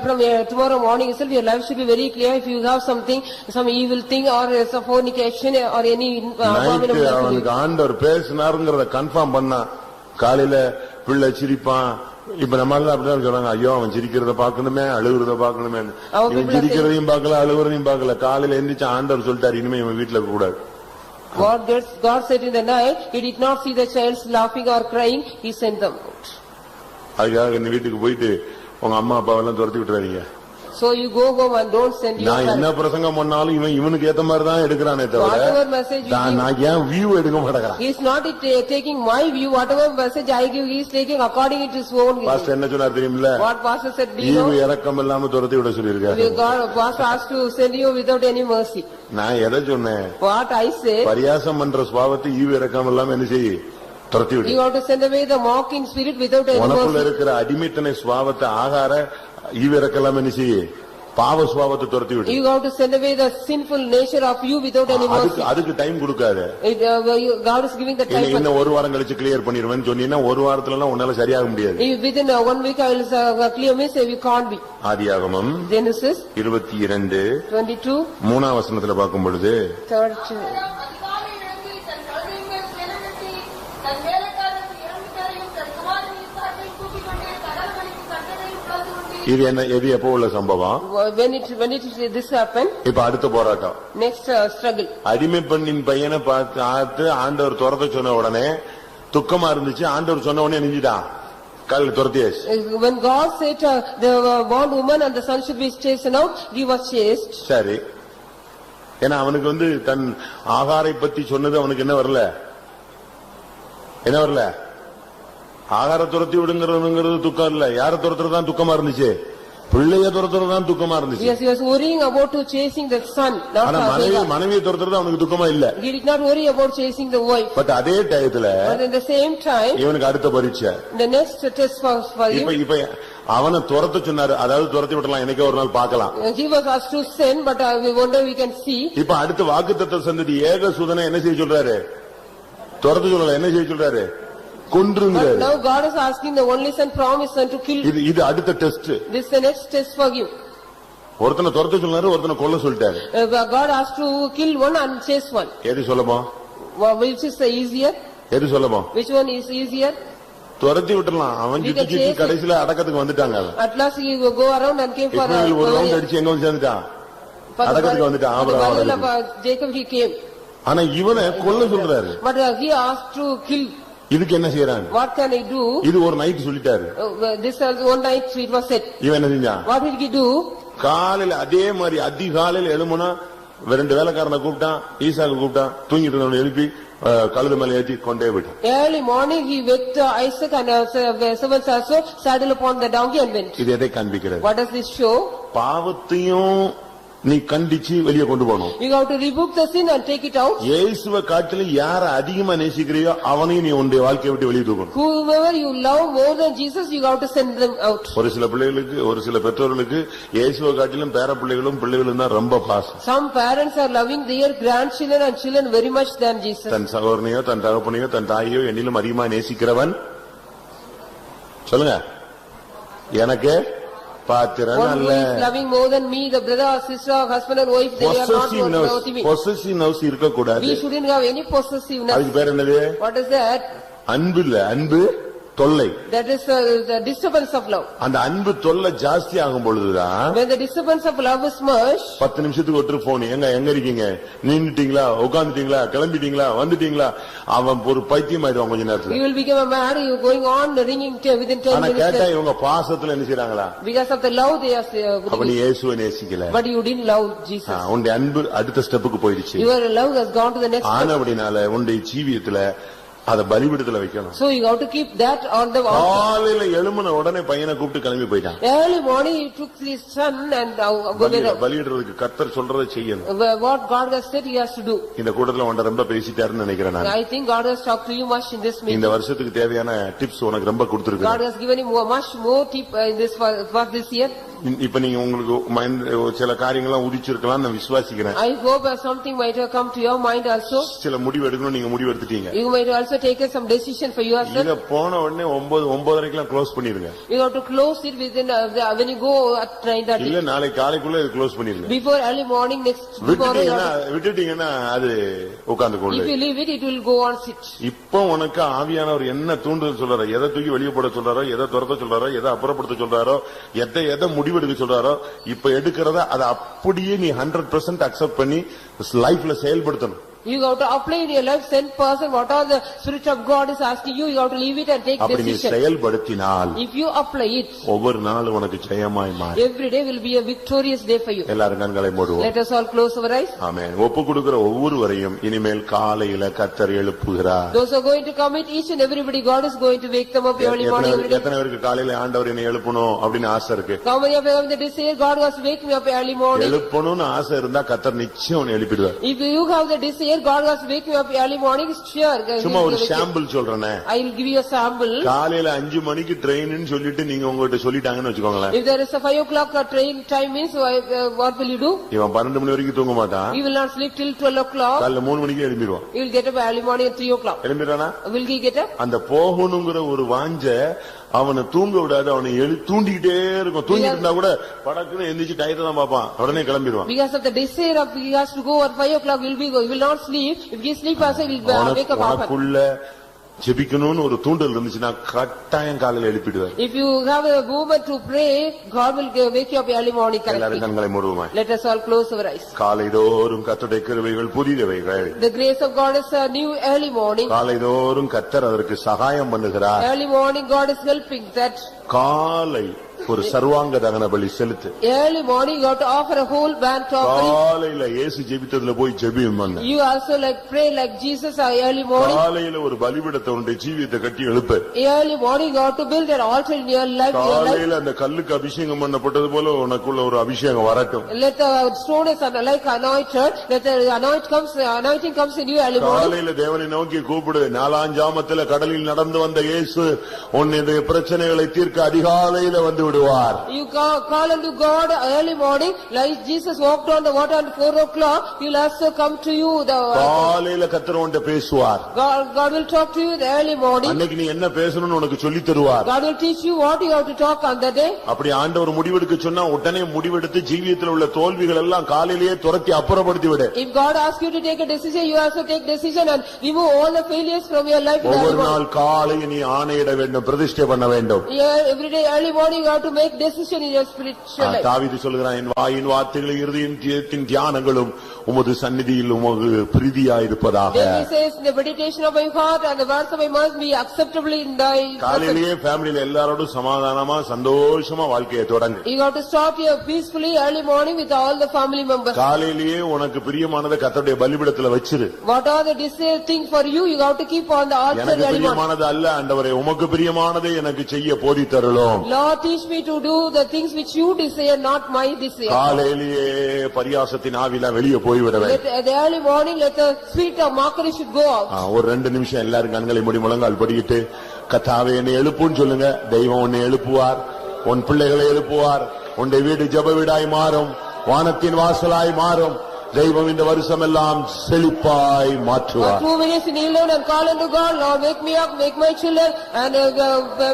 From tomorrow morning itself your life should be very clear. If you have something, some evil thing or some fornication or any அவனுக்கு ஆண்டவர் பேசினாருங்கிறத கன்ஃபார்ம் பண்ணா காலையில பிள்ளை சிரிப்பான். இப்ப நம்ம எல்லாம் அப்படிதான் சொல்றாங்க, ஐயோ அவன் சிரிக்கிறத பாக்கணுமே, அழுகுறத பாக்கணுமே. இவன் சிரிக்கிறதையும் பாக்கல, அழுகுறதையும் பாக்கல. காலையில எந்திரிச்சு ஆண்டவர் சொல்லிட்டாரு இனிமே இவன் வீட்டுல இருக்க கூடாது. God said in the night, he did not see the child laughing or crying, he sent them out. அதுக்காக இந்த வீட்டுக்கு போயிட்டு உங்க அம்மா அப்பாவெல்லாம் துரத்தி விட்டுறாதீங்க. So you go home and don't send your நான் என்ன parents. பிரசங்கம் பண்ணாலும் இவனுக்கு ஏத்த மாதிரி தான் எடுக்கிறானே தவிர Whatever message you give, நான் ஏன் வியூ எடுக்க மாட்டேங்கிறான். he is not taking my view. Whatever message I give, he is taking according to his own view. Pastor என்ன சொன்னார் தெரியுமில்ல? What pastor said, do you ஈவு know? இரக்கம் இல்லாம துரத்தி விட சொல்லியிருக்காரு. God, pastor asked to send you without any mercy. நான் எதை சொன்னேன்? What I say, பரியாசம் பண்ற சுபாவத்தை ஈவு இரக்கம் இல்லாம என்ன செய்ய துரத்தி விடு. you have to send away the mocking spirit without any உனக்குள்ள mercy. இருக்கிற அடிமைத்தனை சுபாவத்தை ஆகார ஈவு இரக்கம் இல்லாம என்ன செய்ய பாவ சுபாவத்தை துரத்தி விடு. You have to send away the sinful nature of you without any mercy. அதுக்கு டைம் கொடுக்காத. God is giving the time. இன்னும் ஒரு வாரம் கழிச்சு கிளியர் பண்ணிடுவேன்னு சொன்னீங்கன்னா ஒரு வாரத்துல எல்லாம் உன்னால சரியாக முடியாது. Within 1 week I will clear me, say we can't be. ஆதியாகமம் Genesis 22 22 3ஆம் வசனத்துல பார்க்கும் பொழுது third. அதிகாலை எழுந்து தன் கழுதையின் மேல் சேணமிட்டு, தன் வேலைக்காரருக்கு 2 பேரையும் தன் குமாரன் ஈசாக்கையும் கூட்டிக் கொண்டு கடல்வழிக்கு கட்டளையும் பிளந்து கொண்டு இது என்ன எது எப்போ உள்ள சம்பவம்? When it this happened, இப்ப அடுத்த போராட்டம். next struggle. அடிமை பெண்ணின் பையனை பார்த்து ஆண்டவர் துரத்த சொன்ன உடனே துக்கமா இருந்துச்சு. ஆண்டவர் சொன்ன உடனே நெஞ்சிட்டான் கல் துரத்தியாச்சு. When God said the bond woman and the son should be chased out, he was chased. சரி, ஏன்னா அவனுக்கு தன் ஆகாரை பத்தி சொன்னது அவனுக்கு என்ன வரல? என்ன வரல? ஆகார துரத்தி விடுங்கிறது துக்கம் இல்ல. யார துரத்துறதுதான் துக்கமா இருந்துச்சு? பிள்ளைய துரத்துறதுதான் துக்கமா இருந்துச்சு. Yes, he was worrying about to chasing the son. ஆனா மனைவியை துரத்துறது அவனுக்கு துக்கமா இல்ல. He did not worry about chasing the wife. But அதே டயத்துல But in the same time, இவனுக்கு அடுத்த பரீட்சை. the next test for him. இப்ப அவனை துரத்த சொன்னாரு. அதாவது துரத்தி விடலாம், என்னைக்கே ஒரு நாள் பார்க்கலாம். He was asked to send, but we wonder we can see. இப்ப அடுத்த வாக்குத்தத்த சந்ததி ஏக சூதனை என்ன செய்ய சொல்றாரு? துரத்த சொல்லல, என்ன செய்ய சொல்றாரு? கொன்றுங்கிறாரு. Now God is asking the only son promised son to kill. இது அடுத்த test. This is the next test for you. ஒருத்தனை துரத்த சொன்னாரு, ஒருத்தனை கொல்ல சொல்லிட்டாரு. God asked to kill one and chase one. எது சொல்லமா? Which is the easier? எது சொல்லமா? Which one is easier? துரத்தி விட்டுறலாம். அவன் சுத்தி கடைசியில அடக்கத்துக்கு வந்துட்டாங்க. At last he will go around and came for ஒரு ரவுண்ட் அடிச்சு எங்க வந்து சேர்ந்துட்டான்? அடக்கத்துக்கு வந்துட்டான். Abraham Jacob he came. ஆனா இவனை கொல்ல சொல்றாரு. But he asked to kill. இதுக்கு என்ன செய்யறாங்க? What can I do? இது ஒரு நைட் சொல்லிட்டாரு. This one night it was said. இவன் என்ன செஞ்சான்? What did he do? காலையில அதே மாதிரி அதிகாலையில எழுமுனா 2 வேலைக்காரனை கூப்பிட்டான், ஈசாக்கு கூப்பிட்டான், தூங்கிட்டு இருந்தவனை எழுப்பி கழுது மேல ஏற்றி கொண்டே விட்டான். Early morning he waked Isaac and servants also saddled upon the donkey and went. இது எதை காண்பிக்கிறது? What does this show? பாவத்தையும் நீ கண்டிச்சு வெளியே கொண்டு போகணும். You have to rebuke the sin and take it out. இயேசுவை காட்டிலும் யார அதிகமா நேசிக்கிறியோ அவனையும் நீ உன்னுடைய வாழ்க்கையை விட்டு வெளியே தூக்கணும். Whoever you love more than Jesus, you have to send them out. ஒரு சில பிள்ளைகளுக்கு, ஒரு சில பெற்றோர்களுக்கு இயேசுவை காட்டிலும் பேர பிள்ளைகளும் தான் ரொம்ப பாசம். Some parents are loving their grandchildren and children very much than Jesus. தன் சகோதரனையோ தன் தகப்பனையோ தன் தாயையோ என்னிலும் அதிகமா நேசிக்கிறவன் சொல்லுங்க எனக்கு பாத்திரன் One who அல்ல. is loving more than me, the brother or sister or husband or wife, they are not worthy me. Possessiveness இருக்க கூடாது. We shouldn't have any possessiveness. அதுக்கு பேர் என்னது? What is that? அன்பு இல்ல, அன்பு தொல்லை. That is the disturbance of love. அந்த அன்பு தொல்லை ஜாஸ்தி ஆகும் பொழுதுதான் When the disturbance of love is much, 10 நிமிஷத்துக்கு ஒருத்தர் போன், எங்க இருக்கீங்க, நின்னுட்டீங்களா, உட்கார்ந்துட்டீங்களா, கிளம்பிட்டீங்களா, வந்துட்டீங்களா, அவன் ஒரு பைத்தியம் ஆயிடுவான் கொஞ்ச நேரத்துல. you will become a mad, you going on ringing within 10 ஆனா கேட்டா minutes. இவங்க பாசத்துல என்ன செய்றாங்களா? Because of the love they are அப்ப நீ இயேசுவை நேசிக்கல. but you didn't love Jesus. உன்னுடைய அன்பு அடுத்த ஸ்டெப்புக்கு போயிடுச்சு. Your love has gone to the next step. ஆனபடினால உன்னுடைய ஜீவியத்துல அத பலிபீடத்துல வைக்கணும். So you have to keep that on the altar. காலையில எழும்பின உடனே பையனை கூப்பிட்டு கிளம்பி போயிட்டான். Early morning he took his son and பலியிடுறதுக்கு கர்த்தர் சொல்றதை செய்யணும். what God has said he has to do. இந்த கூட்டத்துல உன்ட ரொம்ப பேசிட்டாருன்னு நினைக்கிறேன் நான். I think God has talked to you much in this meeting. இந்த வருஷத்துக்கு தேவையான டிப்ஸ் உனக்கு ரொம்ப கொடுத்திருக்கேன். God has given him much more tip in this for this year. இப்ப நீங்க உங்களுக்கு சில காரியங்கள்லாம் உதிச்சிருக்கலாம் நான் விசுவாசிக்கிறேன். I hope something might have come to your mind also. சில முடிவு எடுக்கணும், நீங்க முடிவு எடுத்துட்டீங்க. You might also taken some decision for yourself. இத போன உடனே 9:30க்குலாம் க்ளோஸ் பண்ணிருங்க. You have to close it within when you go at 9:30. இல்ல நாளைக்கு காலைக்குள்ள இது க்ளோஸ் பண்ணிருங்க. Before early morning next tomorrow. விட்டுட்டீங்கன்னா அது உட்கார்ந்துக்கொள்ளு. If you leave it will go on sit. இப்போ உனக்கு ஆவியானவர் என்ன தூண்டுதல் சொல்றாரோ, எதை தூக்கி வெளியே போட சொல்றாரோ, எதை துரத்த சொல்றாரோ, எதை அப்புறப்படுத்த சொல்றாரோ, எதை முடிவெடுக்க சொல்றாரோ, இப்ப எடுக்கிறத அதை அப்படியே நீ 100% அக்செப்ட் பண்ணி லைஃப்ல செயல்படுத்தணும். You have to apply in your life 10% what all the Spirit of God is asking you, you have to leave it and take அப்படி நீ decision. செயல்படுத்தினால் If you apply it, ஒவ்வொரு நாளும் உனக்கு ஜெயமாய் மாறும். every day will be a victorious day for you. எல்லாரும் கண்களை மூடுவோம். Let us all close our eyes. ஆமென். ஒப்பு கொடுக்கிற ஒவ்வொருவரையும் இனிமேல் காலையில கர்த்தர் எழுப்புகிறார். Those who are going to commit, each and everybody, God is going to wake them up early morning every day. எத்தனை பேருக்கு காலையில ஆண்டவர் என்னை எழுப்பணும் அப்படின்னு ஆசை இருக்கு? How many of you have the desire God was wake me up early morning? எழுப்பணும்னு ஆசை இருந்தா கர்த்தர் நிச்சயம் உன்னை எழுப்பிடுவார். If you have the desire God was wake me up early morning, sure. சும்மா ஒரு சாம்பிள் சொல்றேனே. I will give you a sample. காலையில 5 மணிக்கு ட்ரெயின்னு சொல்லிட்டு நீங்க உங்ககிட்ட சொல்லிட்டாங்கன்னு வெச்சுக்கோங்களேன். If there is a 5 o'clock train time means what will you do? இவன் 12 மணி வரைக்கும் தூங்க மாட்டான். He will not sleep till 12 o'clock. காலைல 3 மணிக்கு எழும்பிடுவான். He will get up early morning at 3 o'clock. எழும்பிடுறானா? Will he get up? அந்த போகணுங்கிற ஒரு வாஞ்ச அவனை தூங்க விடாது, அவனை தூண்டிக்கிட்டே இருக்கும். தூங்கிட்டு இருந்தா கூட படக்குன்னு எந்திரிச்சு டயத்தை தான் பாப்பான், உடனே கிளம்பிடுவான். Because of the desire of he has to go at 5 o'clock he will not sleep. If he sleep also he will wake up often. உனக்குள்ள ஜெபிக்கணும்னு ஒரு தூண்டல் இருந்துச்சுன்னா கட்டாயம் காலையில எழுப்பிடுவார். If you have a movement to pray, God will wake you up early morning. எல்லாரும் கண்களை மூடுவோம். Let us all close our eyes. காலைதோறும் கர்த்தருடைய கிருபைகள் புதியவைகள். The grace of God is new early morning. காலைதோறும் கர்த்தர் அதற்கு சகாயம் பண்ணுகிறார். Early morning God is helping that. காலை ஒரு சர்வாங்க தகன பலி செலுத்து. Early morning you have to offer a whole burnt offering. காலையில இயேசு ஜெபித்ததுல போய் ஜெபியும் பண்ணு. You also like pray like Jesus early morning. காலையில ஒரு பலிபீடத்தை உன்னுடைய ஜீவியத்தை கட்டி எழுப்பு. Early morning you have to build an altar in your life. காலையில அந்த கல்லுக்கு அபிஷேகம் பண்ணப்பட்டது போல உனக்குள்ள ஒரு அபிஷேகம் வரட்டும். Let the stone is like anointed. Let the anointing comes in you early morning. காலையில தேவனை நோக்கி கூப்பிடு. 4ஆம் ஜாமத்துல கடலில் நடந்து வந்த இயேசு உன்னுடைய பிரச்சனைகளை தீர்க்க அதிகாலையில வந்து விடுவார். You call unto God early morning, like Jesus walked on the water at 4 o'clock. He will also come to you. காலையில கர்த்தர் உன்கிட்ட பேசுவார். God will talk to you the early morning. அன்னைக்கு நீ என்ன பேசணும்னு உனக்கு சொல்லித் தருவார். God will teach you what you have to talk on that day. அப்படி ஆண்டவர் முடிவெடுக்க சொன்னா உடனே முடிவெடுத்து ஜீவியத்தில் உள்ள தோல்விகள் எல்லாம் காலையிலேயே துரத்தி அப்புறப்படுத்தி விடு. If God asks you to take a decision, you also take decision and remove all the failures from your life. ஒவ்வொரு நாள் காலை நீ ஆணையிட வேண்டும், பிரதிஷ்டை பண்ண வேண்டும். Every day early morning you have to make decision in your spiritual life. தாவீது சொல்கிறான், என் வாயின் வார்த்தைகள் இருதயத்தின் தியானங்களும் உமது சந்நிதியில் உமது பிரீதியாயிருப்பதாக. He says the meditation of my heart and the words of my mouth be acceptable in thy presence. காலையிலேயே ஃபேமிலில எல்லாரோடும் சமாதானமா சந்தோஷமா வாழ்க்கையை தொடங்கு. You have to start here peacefully early morning with all the family members. காலையிலேயே உனக்கு பிரியமானதை கர்த்தருடைய பலிபீடத்துல வச்சிரு. What are the desired thing for you? You have to keep on the altar எனக்கு early morning. பிரியமானது அல்ல ஆண்டவரே, உமக்கு பிரியமானதை எனக்கு செய்ய போதித்தருளும். Lord, teach me to do the things which you desire, not my desire. காலையிலேயே பரியாசத்தின் ஆவில வெளியே போய்விடவே. At the early morning, let the spirit of mockery should go out. ஒரு 2 நிமிஷம் எல்லாரும் கண்களை மூடி முழங்கால் படிக்கிட்டு கர்த்தாவே என்னை எழுப்புன்னு சொல்லுங்க. தெய்வம் உன்னை எழுப்புவார், உன் பிள்ளைகளை எழுப்புவார். உன்னுடைய வீடு ஜெப வீடாய் மாறும், வானத்தின் வாசலாய் மாறும். தெய்வம் இந்த வருஷம் எல்லாம் செழிப்பாய் மாற்றுவார். 2 minutes kneel down and call unto God, Lord, wake me up, make my children, and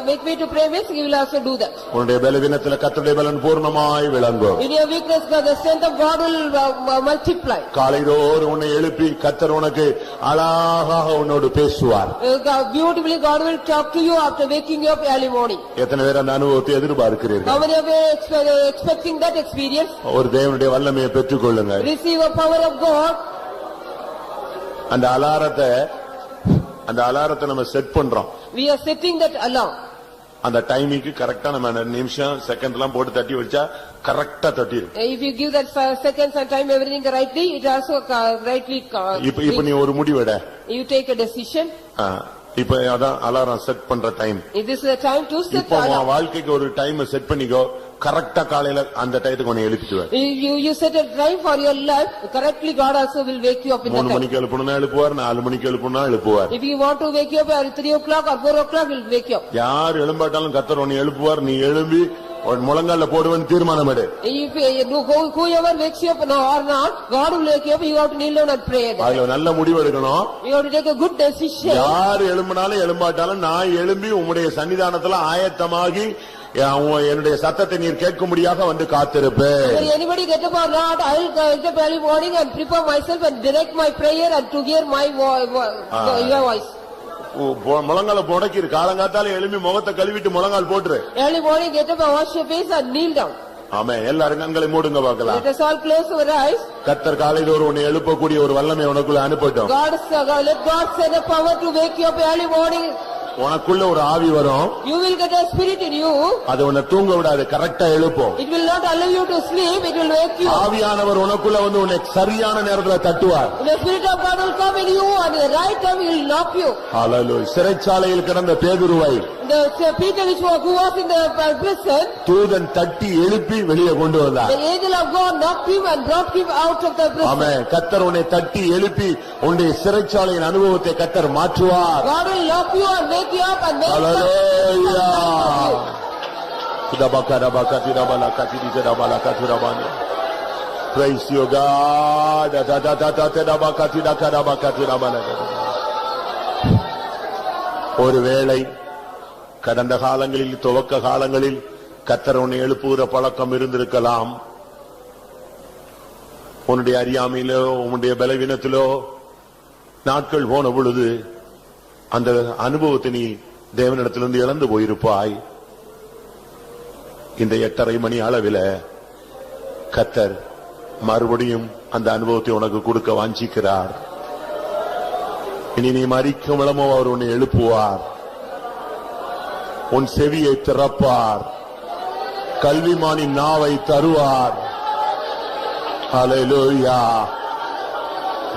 make me to pray with. He will also do that. உன்னுடைய பலவீனத்துல கர்த்தருடைய பலன் பூர்ணமாய் விளங்கும். In your weakness, the strength of God will multiply. காலைதோறும் உன்னை எழுப்பி கர்த்தர் உனக்கு அழகாக உன்னோடு பேசுவார். Beautifully, God will talk to you after waking you up early morning. எத்தனை பேர் அந்த அனுபவத்தை எதிர்பார்க்கிறீர்கள்? How many of you are expecting that experience? ஒரு தேவனுடைய வல்லமையை பெற்றுக்கொள்ளுங்க. Receive a power of God. அந்த அலாரத்தை நம்ம செட் பண்றோம். We are setting that alarm. அந்த டைமிங்க்கு கரெக்டா நம்ம நிமிஷம் செகண்ட் எல்லாம் போட்டு தட்டி வச்சா கரெக்டா தட்டிடும். If you give that seconds and time everything rightly, it also rightly. இப்ப நீ ஒரு முடிவெட. You take a decision. இப்ப அதான் அலாரம் செட் பண்ற time. It is the time to set இப்போ alarm. வாழ்க்கைக்கு ஒரு டைம் செட் பண்ணிக்கோ. கரெக்டா காலையில அந்த டைத்துக்கு உன்னை எழுப்பிடுவார். You set a time for your life. Correctly, God also will wake you up in the 3 time. மணிக்கு எழுப்பணும்னா எழுப்புவார், 4 மணிக்கு எழுப்பணும்னா எழுப்புவார். If you want to wake you up at 3 o'clock or 4 o'clock, He will wake you up. யார் எழும்பாட்டாலும் கர்த்தர் உன்னை எழுப்புவார். நீ எழும்பி உன் முழங்கால போடுவேன்னு தீர்மானம் எடு. Whoever wakes you up or not, God will wake you up. You have to kneel down and pray. அதுல நல்ல முடிவு எடுக்கணும். You have to take a good decision. யார் எழும்பினாலும் எழும்பாட்டாலும் நான் எழும்பி உம்முடைய சன்னிதானத்துல ஆயத்தமாகி என்னுடைய சத்தத்தை நீர் கேட்கும்படியாக வந்து காத்திருப்பேன். Anybody get up or not, I will get up early morning and prepare myself and direct my prayer and to hear my your voice. முழங்கால போடக்கி காலங்காத்தால எழும்பி முகத்தை கழுவிட்டு முழங்கால் போட்டுரு. Early morning get up and wash your face and kneel down. ஆமென். எல்லாரும் கண்களை மூடுங்க பார்க்கலாம். Let us all close our eyes. கர்த்தர் காலையிலோடு உன்னை எழுப்பக்கூடிய ஒரு வல்லமை உனக்குள்ள அனுப்பட்டும். Let God send a power to wake you up early morning. உனக்குள்ள ஒரு ஆவி வரும். You will get a spirit in you. அது உன்னை தூங்க விடாது, கரெக்டா எழுப்பும். It will not allow you to sleep, it will wake you. ஆவியானவர் உனக்குள்ள வந்து உன்னை சரியான நேரத்துல தட்டுவார். The spirit of God will come in you and at the right time he will knock you. ஹalleluya. சிறைச்சாலையில் கிடந்த பேதுருவை The Peter who was in the prison, தூதன் தட்டி எழுப்பி வெளியே கொண்டு வந்தார். the angel of God knocked him and brought him out of the prison. ஆமென். கர்த்தர் உன்னை தட்டி எழுப்பி உன்னுடைய சிறைச்சாலையின் அனுபவத்தை கர்த்தர் மாற்றுவார். God will knock you and wake you up and make hallelujah. Kidabakadabakatidabala Praise you God. ஒருவேளை கடந்த காலங்களில் துவக்க காலங்களில் கர்த்தர் உன்னை எழுப்புகிற பழக்கம் இருந்திருக்கலாம். உன்னுடைய அறியாமையிலோ உன்னுடைய பலவீனத்திலோ நாட்கள் போன பொழுது அந்த அனுபவத்தை நீ தேவனிடத்திலிருந்து இழந்து போயிருப்பாய். இந்த 8:30 மணி அளவில் கர்த்தர் மறுபடியும் அந்த அனுபவத்தை உனக்கு கொடுக்க வாஞ்சிக்கிறார். இனி நீ மரிக்கும் இளமோ அவர் உன்னை எழுப்புவார். உன் செவியை திறப்பார். கல்விமானின் நாவை தருவார். ஹல்லேலூயா.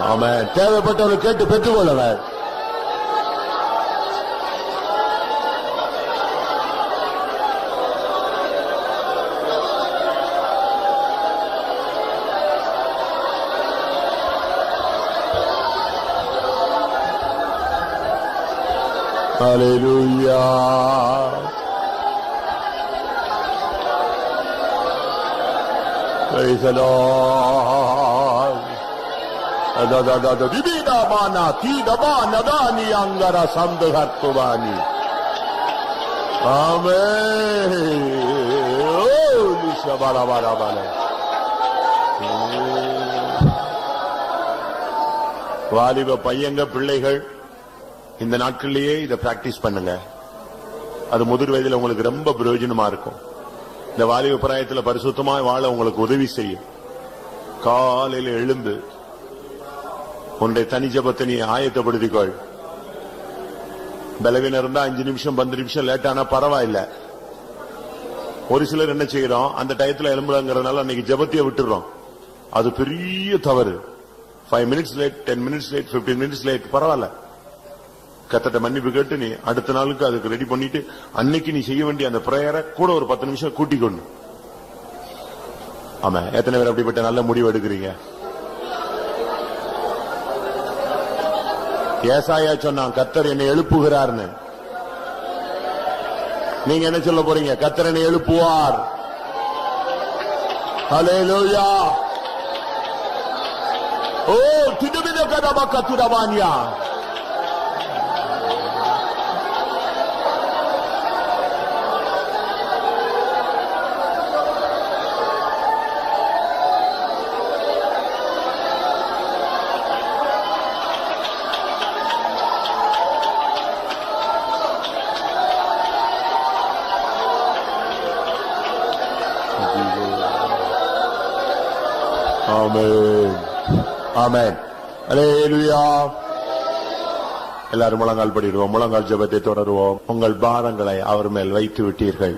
ஆமென். தேவைப்பட்டவர்கள் கேட்டு பெற்றுக்கொள்ளவர். Hallelujah. Praise the Lord. Divida mana tida bana dani angara sandhartuvani. Amen. Oh, Lisha bara bara bara. வாலிப பையங்க பிள்ளைகள் இந்த நாட்களிலேயே இதை பிராக்டிஸ் பண்ணுங்க. அது முதிர் வயதில் உங்களுக்கு ரொம்ப பிரயோஜனமா இருக்கும். இந்த வாலிப பிராயத்தில் பரிசுத்தமாய் வாழ உங்களுக்கு உதவி செய்யும். காலையில் எழுந்து உன்னுடைய தனி ஜெபத்தை நீ ஆயத்தப்படுத்திக்கொள். பலவீனம் இருந்தா 5 நிமிஷம் 10 நிமிஷம் லேட்டானா பரவாயில்ல. ஒரு சிலர் என்ன செய்யறோம், அந்த டயத்துல எழும்புறங்கிறதுனால அன்னைக்கு ஜெபத்தையே விட்டுறோம். அது பெரிய தவறு. 5 minutes late, 10 minutes late, 15 minutes late பரவாயில்ல. கர்த்தர்ட்ட மன்னிப்பு கேட்டு நீ அடுத்த நாளுக்கு அதுக்கு ரெடி பண்ணிட்டு அன்னைக்கு நீ செய்ய வேண்டிய அந்த பிரேயரை கூட ஒரு 10 நிமிஷம் கூட்டிக் கொண்டு. ஆமா, எத்தனை பேர் அப்படிப்பட்ட நல்ல முடிவு எடுக்கிறீங்க? ஏசாயா சொன்னான் கர்த்தர் என்னை எழுப்புகிறார்னு. நீங்க என்ன சொல்ல போறீங்க? கர்த்தர் என்னை எழுப்புவார். ஹல்லேலூயா. ஓ திடுமித கதபக்கத்துடவானியா. ஆமென். ஆமென். அல்லேலூயா. எல்லாரும் முழங்கால் படிடுவோம். முழங்கால் ஜெபத்தை தொடருவோம். உங்கள் பாரங்களை அவர் மேல் வைத்து விட்டீர்கள்.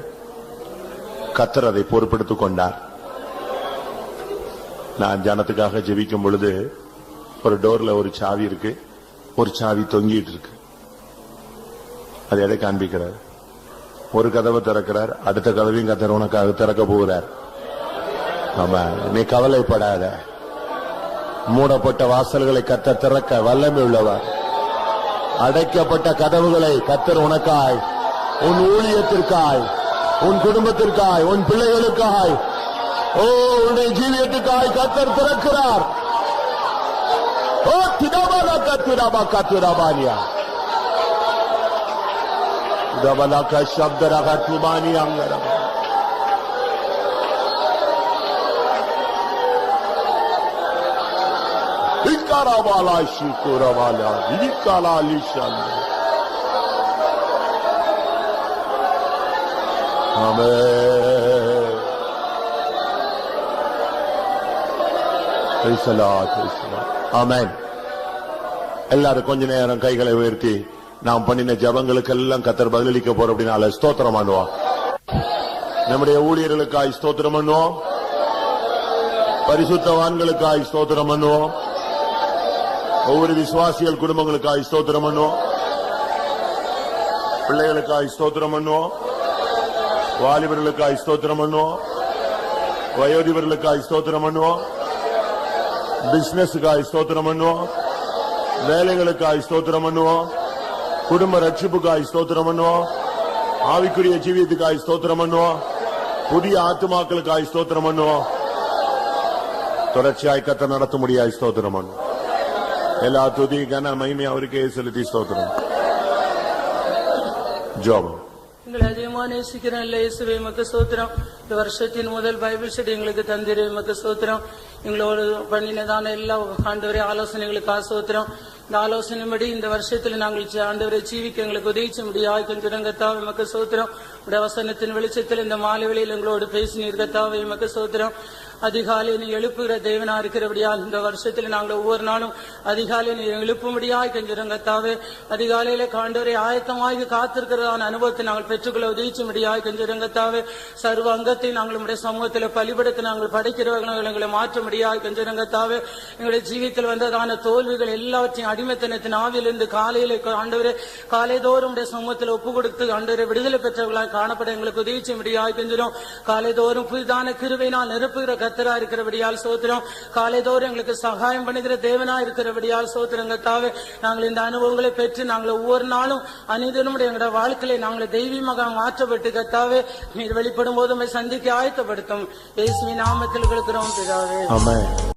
கர்த்தர் அதை பொறுப்பெடுத்துக் கொண்டார். நான் ஜனத்துக்காக ஜெபிக்கும் பொழுது ஒரு டோர்ல ஒரு சாவி இருக்கு, ஒரு சாவி தொங்கிட்டு இருக்கு. அது எதை காண்பிக்கிறார்? ஒரு கதவை திறக்கிறார், அடுத்த கதவையும் கர்த்தர் உனக்காக திறக்க போகிறார். ஆமா, நீ கவலைப்படாத. மூடப்பட்ட வாசல்களை கர்த்தர் திறக்க வல்லமை உள்ளவர். அடைக்கப்பட்ட கதவுகளை கர்த்தர் உனக்காய், உன் ஊழியத்திற்காய், உன் குடும்பத்திற்காய், உன் பிள்ளைகளுக்காய், ஓ உன்னுடைய ஜீவியத்துக்காய் கர்த்தர் திறக்கிறார். ஓ திடபல கத்துரபா கத்துரபானியா தபலக சப்தரக துபானி அங்கரபா. Ikaravala shikuravala, ikala lishana. Amen. Praise the Lord, praise the Lord. Amen. எல்லாரும் கொஞ்ச நேரம் கைகளை உயர்த்தி நாம் பண்ணின ஜெபங்களுக்கெல்லாம் கர்த்தர் பதிலளிக்க போற அப்படினால ஸ்தோத்திரம் பண்ணுவோம். நம்முடைய ஊழியர்களுக்காய் ஸ்தோத்திரம் பண்ணுவோம். பரிசுத்தவான்களுக்காய் ஸ்தோத்திரம் பண்ணுவோம். ஒவ்வொரு விசுவாசிகள் குடும்பங்களுக்காய் ஸ்தோத்திரம் பண்ணுவோம். பிள்ளைகளுக்காய் ஸ்தோத்திரம் பண்ணுவோம். வாலிபர்களுக்காய் ஸ்தோத்திரம் பண்ணுவோம். வயோதிபர்களுக்காய் ஸ்தோத்திரம் பண்ணுவோம். பிசினஸுக்காய் ஸ்தோத்திரம் பண்ணுவோம். வேலைகளுக்காய் ஸ்தோத்திரம் பண்ணுவோம். குடும்ப ரட்சிப்புக்காய் ஸ்தோத்திரம் பண்ணுவோம். ஆவிக்குரிய ஜீவியத்துக்காய் ஸ்தோத்திரம் பண்ணுவோம். புதிய ஆத்துமாக்களுக்காய் ஸ்தோத்திரம் பண்ணுவோம். தொடர்ச்சியாய் கர்த்தர் நடத்த முடியாய் ஸ்தோத்திரம் பண்ணுவோம். எல்லா துதி கன மகிமை அவருக்கே செலுத்தி ஸ்தோத்திரம். ஜெபம். எங்களை அதிகமாக நேசிக்கிற இயேசுவே உமக்கு ஸ்தோத்திரம். இந்த வருஷத்தின் முதல் பைபிள் ஸ்டடி எங்களுக்கு தந்திரு உமக்கு ஸ்தோத்திரம். எங்களோடு பண்ணினதான எல்லா ஆண்டவரே ஆலோசனைகளுக்காக ஸ்தோத்திரம். இந்த ஆலோசனைப்படி இந்த வருஷத்துல நாங்கள் ஆண்டவரை ஜீவிக்க எங்களுக்கு உதவிச்ச முடியாது கொஞ்சம் கத்தாவை உமக்கு ஸ்தோத்திரம். உடைய வசனத்தின் வெளிச்சத்தில் இந்த மாலை வேளையில் எங்களோடு பேசினீர் கத்தாவை உமக்கு ஸ்தோத்திரம். அதிகாலை நீ எழுப்புகிற தேவனா இருக்கிறபடியால் இந்த வருஷத்துல நாங்கள் ஒவ்வொரு நாளும் அதிகாலை நீ எழுப்பும்படியாய் கொஞ்சம் கத்தாவே அதிகாலையில காண்டவரை ஆயத்தமாக காத்திருக்கிறதான அனுபவத்தை நாங்கள் பெற்றுக்கொள்ள உதவிச்சும்படியாய் கொஞ்சம் கத்தாவே சர்வ அங்கத்தை நாங்கள் உடைய சமூகத்தில் பலிபடுத்த நாங்கள் படைக்கிறவர்கள் எங்களை மாற்ற முடியாது கொஞ்சம் கத்தாவே எங்களுடைய ஜீவியத்தில் வந்ததான தோல்விகள் எல்லாவற்றையும் அடிமைத்தனத்தின் ஆவியிலிருந்து காலையில ஆண்டவரே காலைதோறும் உடைய சமூகத்தில் ஒப்பு கொடுத்து ஆண்டவரை விடுதலை பெற்றவர்களால் காணப்பட எங்களுக்கு உதவிச்சு முடியாது கொஞ்சம் காலைதோறும் புதிதான கிருபையினால் நிரப்புகிற கர்த்தரா இருக்கிறபடியால் சோத்திரம். காலைதோறும் எங்களுக்கு சகாயம் பண்ணுகிற தேவனா இருக்கிறபடியால் சோத்திரங்கத்தாவே நாங்கள் இந்த அனுபவங்களை பெற்று நாங்கள் ஒவ்வொரு நாளும் அனிதனுடைய எங்களுடைய வாழ்க்கையை நாங்கள் தெய்வீகமாக மாற்றப்பட்டு கத்தாவே நீர் வெளிப்படும் போது சந்திக்க ஆயத்தப்படுத்தும். இயேசுவின் நாமத்தில் கொடுக்கிறோம் பிதாவே. ஆமென்.